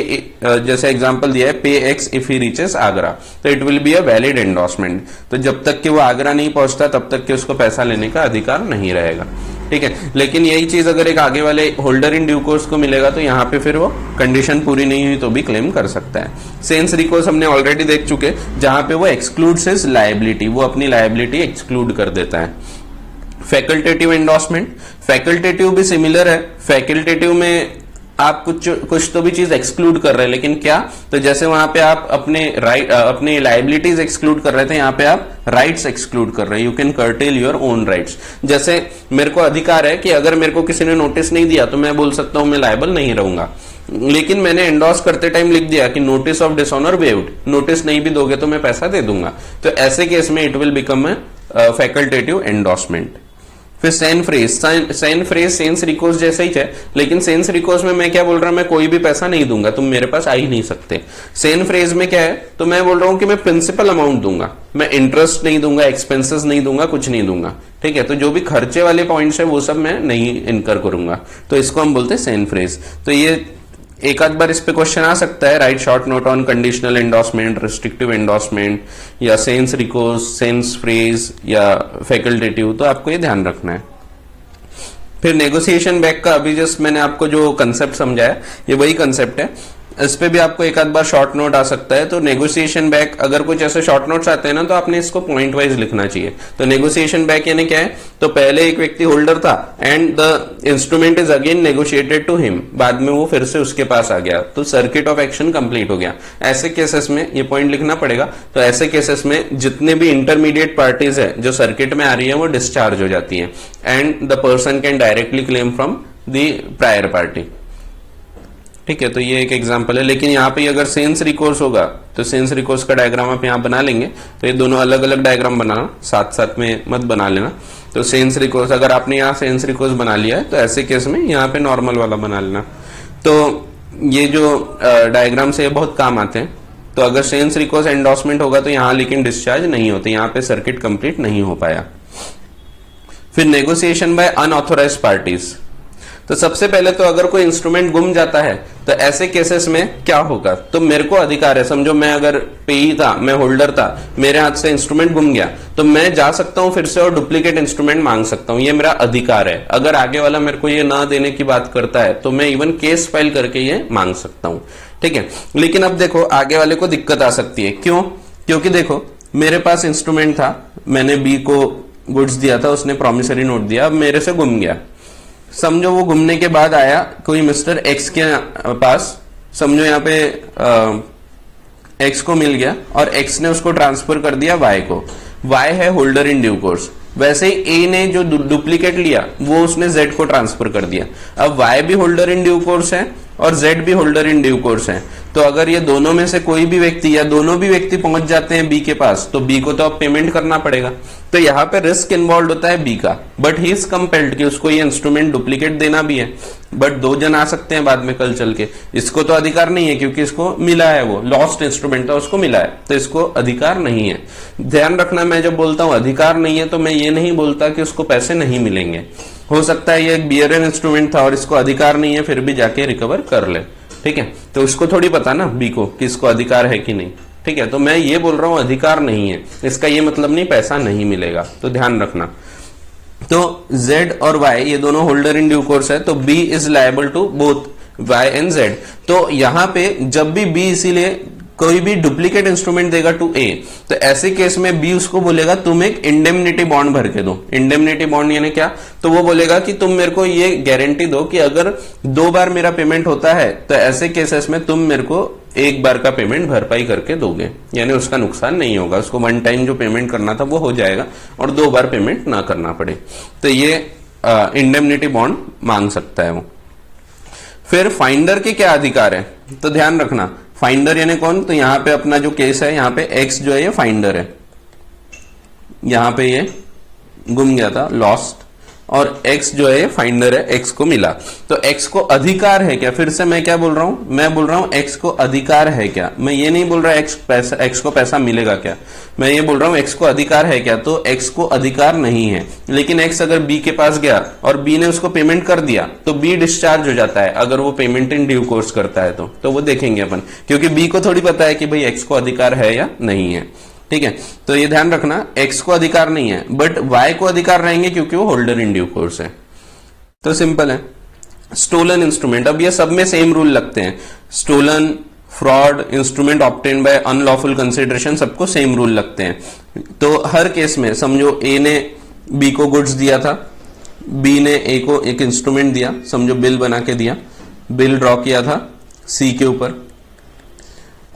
जैसे एग्जांपल दिया है, pay X if he reaches Agra, तो it will be a valid endorsement. तो जब तक कि वो आगरा नहीं पहुंचता तब तक कि उसको पैसा लेने का अधिकार नहीं रहेगा। ठीक है, लेकिन यही चीज अगर एक आगे वाले होल्डर इन ड्यू कोर्स को मिलेगा तो यहाँ पे फिर वो कंडीशन पूरी नहीं हुई तो भी क्लेम कर सकता है। सेंस रिकोर्स हमने ऑलरेडी देख चुके, जहां पे वो एक्सक्लूड्स हिज लायबिलिटी, वो अपनी लायबिलिटी एक्सक्लूड कर देता है। फैकल्टेटिव एंडोर्समेंट, फैकल्टेटिव भी सिमिलर है। फैकल्टेटिव में आप कुछ तो भी चीज एक्सक्लूड कर रहे हैं, लेकिन क्या, तो जैसे वहां पे आप अपने लायबिलिटीज एक्सक्लूड कर रहे थे, यहाँ पे आप राइट्स एक्सक्लूड कर रहे हैं। You can cartel your own rights. जैसे मेरे को अधिकार है कि अगर मेरे को किसी ने नोटिस नहीं दिया तो मैं बोल सकता हूं मैं लायबल नहीं रहूंगा, लेकिन मैंने एंडोर्स करते टाइम लिख दिया कि notice of dishonour waived, notice नहीं भी दोगे तो मैं पैसा दे दूंगा। तो ऐसे केस में it will become a facultative endorsement. फिर sans frais, sans frais sans recourse जैसा ही है, लेकिन सेंस रिकोर्स में मैं क्या बोल रहा हूं, मैं कोई भी पैसा नहीं दूंगा, तुम मेरे पास आ ही नहीं सकते। सेन फ्रेज में क्या है, तो मैं बोल रहा हूं कि मैं प्रिंसिपल अमाउंट दूंगा, मैं इंटरेस्ट नहीं दूंगा, एक्सपेंसेस नहीं दूंगा, कुछ नहीं दूंगा। ठीक है, तो जो भी खर्चे वाले पॉइंट्स है वो सब मैं नहीं इनकर करूंगा, तो इसको हम बोलते हैं सेन फ्रेज। तो ये एक आध बार इस पे क्वेश्चन आ सकता है, right short note on conditional endorsement, restrictive endorsement, या सेंस रिकोर्स, सेंस फ्रेज, या फैकल्टेटिव, तो आपको ये ध्यान रखना है। फिर नेगोशिएशन बैक का अभी जस्ट मैंने आपको जो कंसेप्ट समझाया, ये वही कंसेप्ट है। इस पे भी आपको एक आध बार शॉर्ट नोट आ सकता है। तो नेगोशिएशन बैक, अगर कुछ ऐसे शॉर्ट नोट्स आते हैं ना, तो आपने इसको पॉइंट वाइज लिखना चाहिए। तो नेगोशिएशन बैक यानी क्या है, तो पहले एक व्यक्ति होल्डर था and the instrument is again negotiated to him, बाद में वो फिर से उसके पास आ गया, तो सर्किट ऑफ एक्शन कंप्लीट हो गया। ऐसे केसेस में ये पॉइंट लिखना पड़ेगा। तो ऐसे केसेस में जितने भी इंटरमीडिएट पार्टीज है जो सर्किट में आ रही है वो डिस्चार्ज हो जाती है and the person can directly claim from the prior party. ठीक है, तो ये एक एग्जांपल है। लेकिन यहाँ पे अगर सेंस रिकोर्स होगा तो सेंस रिकोर्स का डायग्राम आप यहाँ बना लेंगे, तो ये दोनों अलग अलग डायग्राम बनाना, साथ साथ में मत बना लेना। तो सेंस रिकोर्स, अगर आपने यहाँ सेंस रिकोर्स बना लिया है तो ऐसे केस में यहाँ पे नॉर्मल वाला बना लेना। तो ये जो डायग्राम से बहुत काम आते हैं। तो अगर सेंस रिकोर्स एंडोर्समेंट होगा तो यहाँ लेकिन डिस्चार्ज नहीं होते, यहाँ पे सर्किट कंप्लीट नहीं हो पाया। फिर नेगोशिएशन बाय अनऑथोराइज पार्टीज। तो सबसे पहले तो अगर कोई इंस्ट्रूमेंट गुम जाता है तो ऐसे केसेस में क्या होगा, तो मेरे को अधिकार है, समझो मैं अगर पेई था, मैं होल्डर था, मेरे हाथ से इंस्ट्रूमेंट गुम गया, तो मैं जा सकता हूं फिर से और डुप्लीकेट इंस्ट्रूमेंट मांग सकता हूं, ये मेरा अधिकार है। अगर आगे वाला मेरे को ये ना देने की बात करता है तो मैं इवन केस फाइल करके ये मांग सकता हूं। ठीक है, लेकिन अब देखो आगे वाले को दिक्कत आ सकती है। क्यों? क्योंकि देखो मेरे पास इंस्ट्रूमेंट था, मैंने बी को गुड्स दिया था, उसने प्रॉमिसरी नोट दिया, अब मेरे से गुम गया। समझो वो घूमने के बाद आया कोई मिस्टर एक्स के पास, समझो यहाँ पे एक्स को मिल गया और एक्स ने उसको ट्रांसफर कर दिया वाई को। वाई है होल्डर इन ड्यू कोर्स। वैसे ही ए ने जो डुप्लीकेट लिया वो उसने जेड को ट्रांसफर कर दिया। अब वाई भी होल्डर इन ड्यू कोर्स है और जेड भी होल्डर इन ड्यू कोर्स है। तो अगर ये दोनों में से कोई भी व्यक्ति या दोनों भी व्यक्ति पहुंच जाते हैं बी के पास, तो बी को तो अब पेमेंट करना पड़ेगा। तो यहाँ पे रिस्क इन्वॉल्व होता है बी का, बट ही इज कंपेल्ड कि उसको ये इंस्ट्रूमेंट डुप्लीकेट देना भी है। बट दो जन आ सकते हैं बाद में कल चल के, इसको तो अधिकार नहीं है क्योंकि इसको मिला है, वो लॉस्ट इंस्ट्रूमेंट था उसको मिला है, तो इसको अधिकार नहीं है। ध्यान रखना, मैं जब बोलता हूं अधिकार नहीं है तो मैं ये नहीं बोलता कि उसको पैसे नहीं मिलेंगे। हो सकता है ये एक बियरन इंस्ट्रूमेंट था और इसको अधिकार नहीं है, फिर भी जाके रिकवर कर ले। ठीक है, तो उसको थोड़ी पता ना बी को कि इसको अधिकार है कि नहीं। ठीक है, तो मैं ये बोल रहा हूं अधिकार नहीं है, इसका ये मतलब नहीं पैसा नहीं मिलेगा, तो ध्यान रखना। तो Z और Y ये दोनों होल्डर इन ड्यू कोर्स है, तो B is liable to both Y and Z। तो यहां पे जब भी B इसीलिए कोई भी डुप्लीकेट इंस्ट्रूमेंट देगा टू ए, तो ऐसे केस में बी उसको बोलेगा तुम एक इंडेमनिटी बॉन्ड भर के दो। इंडेमनिटी बॉन्ड यानी क्या, तो वो बोलेगा कि तुम मेरे को ये गारंटी दो कि अगर 2 बार मेरा पेमेंट होता है तो ऐसे केसेस में तुम मेरे को 1 बार का पेमेंट भरपाई करके दोगे, यानी उसका नुकसान नहीं होगा, उसको 1 टाइम जो पेमेंट करना था वो हो जाएगा और 2 बार पेमेंट ना करना पड़े। तो ये इंडेमनिटी बॉन्ड मांग सकता है वो। फिर फाइंडर के क्या अधिकार है, तो ध्यान रखना फाइंडर यानी कौन, तो यहां पे अपना जो केस है, यहां पे एक्स जो है ये फाइंडर है, यहां पे ये गुम गया था लॉस्ट, और एक्स जो है फाइंडर है, एक्स को मिला। तो एक्स को अधिकार है क्या, फिर से मैं क्या बोल रहा हूं, मैं बोल रहा हूं एक्स को अधिकार है क्या, मैं ये नहीं बोल रहा एक्स को पैसा मिलेगा क्या, मैं ये बोल रहा हूं एक्स को अधिकार है क्या। तो एक्स को अधिकार नहीं है, लेकिन एक्स अगर बी के पास गया और बी ने उसको पेमेंट कर दिया तो बी डिस्चार्ज हो जाता है अगर वो पेमेंट इन ड्यू कोर्स करता है तो वो देखेंगे अपन, क्योंकि बी को थोड़ी पता है कि भाई एक्स को अधिकार है या नहीं है। ठीक है, तो ये ध्यान रखना x को अधिकार नहीं है, बट y को अधिकार रहेंगे क्योंकि वो होल्डर इन ड्यू कोर्स है। तो सिंपल है। स्टोलन इंस्ट्रूमेंट, अब ये सब में सेम रूल लगते हैं, stolen, fraud, instrument obtained by unlawful consideration, सबको सेम रूल लगते हैं। तो हर केस में समझो a ने b को गुड्स दिया था, b ने a को एक इंस्ट्रूमेंट दिया, समझो बिल बना के दिया, बिल ड्रॉ किया था c के ऊपर,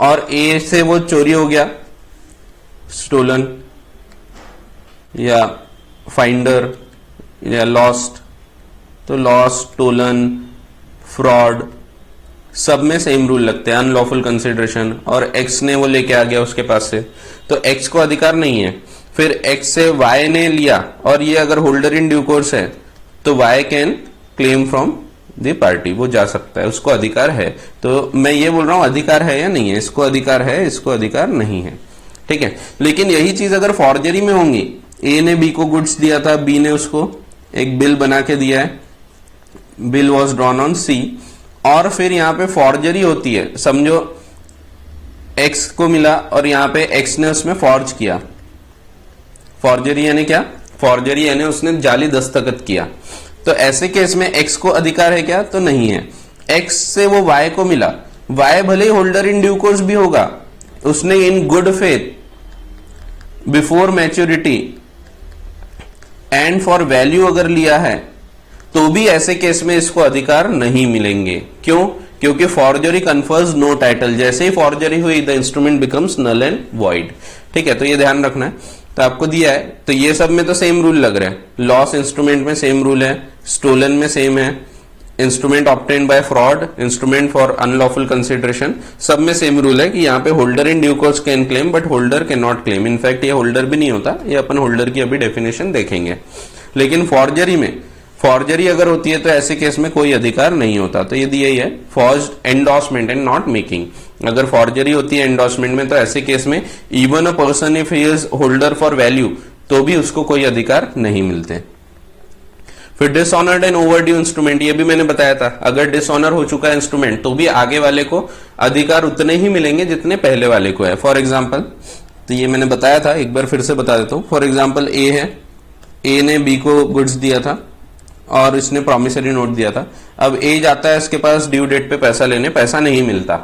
और a से वो चोरी हो गया, स्टोलन या फाइंडर या लॉस्ट, तो लॉस्ट, स्टोलन, फ्रॉड, सब में सेम रूल लगते हैं, अनलॉफुल कंसिडरेशन, और एक्स ने वो लेके आ गया उसके पास से, तो एक्स को अधिकार नहीं है। फिर एक्स से वाई ने लिया और ये अगर होल्डर इन ड्यू कोर्स है तो Y can claim from the party, वो जा सकता है, उसको अधिकार है। तो मैं ये बोल रहा हूं अधिकार है या नहीं है, इसको अधिकार है, इसको अधिकार नहीं है। ठीक है, लेकिन यही चीज अगर फॉर्जरी में होंगी, ए ने बी को गुड्स दिया था, बी ने उसको एक बिल बना के दिया है, बिल वॉज ड्रॉन ऑन सी, और फिर यहां पे फॉर्जरी होती है, समझो एक्स को मिला और यहां पे एक्स ने उसमें फॉर्ज किया। फॉर्जरी यानी क्या, फॉर्जरी यानी उसने जाली दस्तखत किया। तो ऐसे केस में एक्स को अधिकार है क्या, तो नहीं है। एक्स से वो वाई को मिला, वाई भले ही होल्डर इन ड्यू कोर्स भी होगा, उसने in good faith before maturity and for value अगर लिया है तो भी ऐसे केस में इसको अधिकार नहीं मिलेंगे। क्यों, क्योंकि फॉर्जरी कन्फर्स नो टाइटल, जैसे ही फॉर्जरी हुई the instrument becomes null and void. ठीक है, तो ये ध्यान रखना है। तो आपको दिया है, तो ये सब में तो सेम रूल लग रहा है, लॉस इंस्ट्रूमेंट में सेम रूल है, स्टोलन में सेम है, instrument obtained bye fraud, instrument for unlawful consideration, सब में सेम रूल है कि यहाँ पे holder in due course can claim but holder can not claim. In fact ये होल्डर भी नहीं होता, ये अपन होल्डर की अभी डेफिनेशन देखेंगे। लेकिन फॉर्जरी में, फॉर्जरी अगर होती है तो ऐसे केस में कोई अधिकार नहीं होता। तो ये दिया ही है, forged endorsement and not making, अगर फॉर्जरी होती है एंडोर्समेंट में तो ऐसे केस में even a person if he is holder for value तो भी उसको कोई अधिकार नहीं मिलते। फिर डिसऑनर्ड एंड ओवरड्यू इंस्ट्रूमेंट, ये भी मैंने बताया था, अगर डिसऑनर हो चुका है इंस्ट्रूमेंट तो भी आगे वाले को अधिकार उतने ही मिलेंगे जितने पहले वाले को है। फॉर एग्जांपल, तो ये मैंने बताया था, एक बार फिर से बता देता हूं। फॉर एग्जांपल ए है, ए ने बी को गुड्स दिया था और इसने प्रॉमिसरी नोट दिया था। अब ए जाता है इसके पास ड्यू डेट पे पैसा लेने, पैसा नहीं मिलता,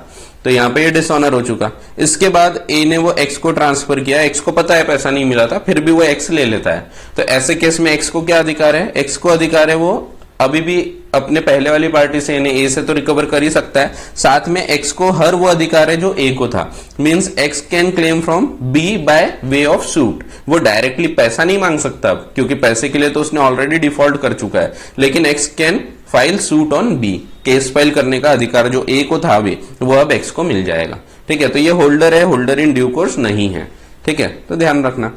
तो यहाँ पे ये डिसऑनर हो चुका। इसके बाद ए ने वो एक्स को ट्रांसफर किया, एक्स को पता है पैसा नहीं मिला था, फिर भी वो एक्स ले लेता है। तो ऐसे केस में एक्स को क्या अधिकार है, एक्स को अधिकार है वो अभी भी अपने पहले वाली पार्टी से यानी ए से तो रिकवर कर ही सकता है, साथ में एक्स को हर वो अधिकार है जो ए को था। Means X can claim from B by way of suit, वो डायरेक्टली पैसा नहीं मांग सकता अब, क्योंकि पैसे के लिए तो उसने ऑलरेडी डिफॉल्ट कर चुका है, लेकिन X can file suit on B, case file करने का अधिकार जो ए को था अभी वो अब एक्स को मिल जाएगा। ठीक है, तो ये होल्डर है, होल्डर इन ड्यू कोर्स नहीं है। ठीक है, तो ध्यान रखना।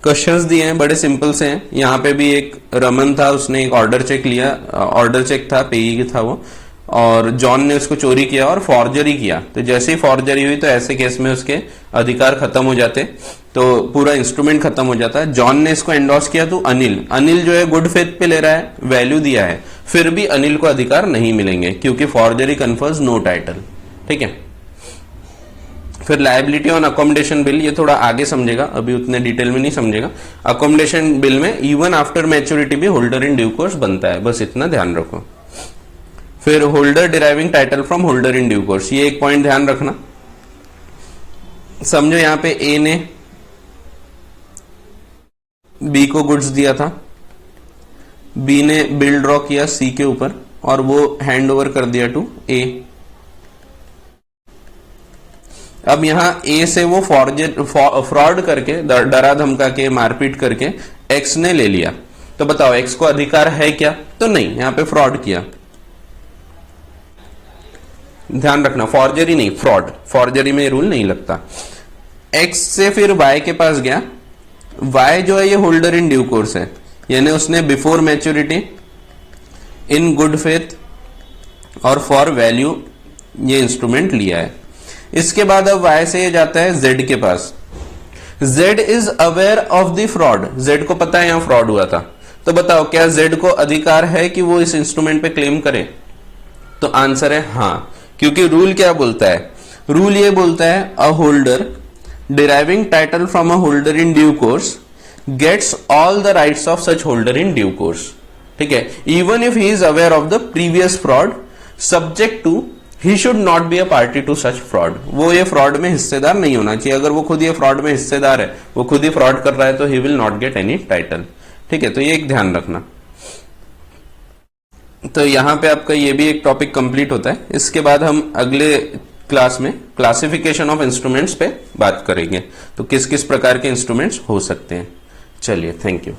क्वेश्चंस दिए हैं, बड़े सिंपल से हैं। यहाँ पे भी एक रमन था, उसने एक ऑर्डर चेक लिया, ऑर्डर चेक था, पेई था वो, और जॉन ने उसको चोरी किया और फॉर्जरी किया। तो जैसे ही फॉर्जरी हुई तो ऐसे केस में उसके अधिकार खत्म हो जाते, तो पूरा इंस्ट्रूमेंट खत्म हो जाता है। जॉन ने इसको एंडोर्स किया तो अनिल जो है गुड फेथ पे ले रहा है, वैल्यू दिया है, फिर भी अनिल को अधिकार नहीं मिलेंगे क्योंकि फॉर्जरी कन्फर्स नो टाइटल। ठीक है, फिर लायबिलिटी ऑन अकोमोडेशन बिल, ये थोड़ा आगे समझेगा, अभी उतने डिटेल में नहीं समझेगा। अकोमोडेशन बिल में इवन आफ्टर मैच्योरिटी भी होल्डर इन ड्यू कोर्स बनता है, बस इतना ध्यान रखो। फिर holder deriving title from holder in due course, ये एक पॉइंट ध्यान रखना। समझो यहां पे ए ने बी को गुड्स दिया था, बी ने बिल ड्रॉ किया सी के ऊपर और वो हैंड ओवर कर दिया टू ए। अब यहां ए से वो फ्रॉड करके, डरा धमका के, मारपीट करके एक्स ने ले लिया, तो बताओ एक्स को अधिकार है क्या? तो नहीं, यहां पे फ्रॉड किया। ध्यान रखना, फॉर्जरी नहीं, फ्रॉड, फॉर्जरी में रूल नहीं लगता। एक्स से फिर वाई के पास गया, वाई जो है ये होल्डर इन ड्यू कोर्स है, यानी उसने before maturity, in good faith और फॉर वैल्यू ये इंस्ट्रूमेंट लिया है। इसके बाद अब वाई से ये जाता है जेड के पास। Z is aware of the fraud, Z को पता है यहां फ्रॉड हुआ था, तो बताओ क्या जेड को अधिकार है कि वो इस इंस्ट्रूमेंट पे क्लेम करे? तो आंसर है हां, क्योंकि रूल क्या बोलता है? रूल ये बोलता है a holder deriving title from a holder in due course gets all the rights of such holder in due course. ठीक है, even if he is aware of the previous fraud, subject to he should not be a party to such fraud. वो ये fraud में हिस्सेदार नहीं होना चाहिए। अगर वो खुद ये फ्रॉड में हिस्सेदार है, वो खुद ही फ्रॉड कर रहा है, तो he will not get any title. ठीक है, तो ये एक ध्यान रखना। तो यहां पे आपका ये भी एक टॉपिक कंप्लीट होता है। इसके बाद हम अगले क्लास में क्लासिफिकेशन ऑफ इंस्ट्रूमेंट्स पे बात करेंगे, तो किस किस प्रकार के इंस्ट्रूमेंट्स हो सकते हैं। चलिए, थैंक यू।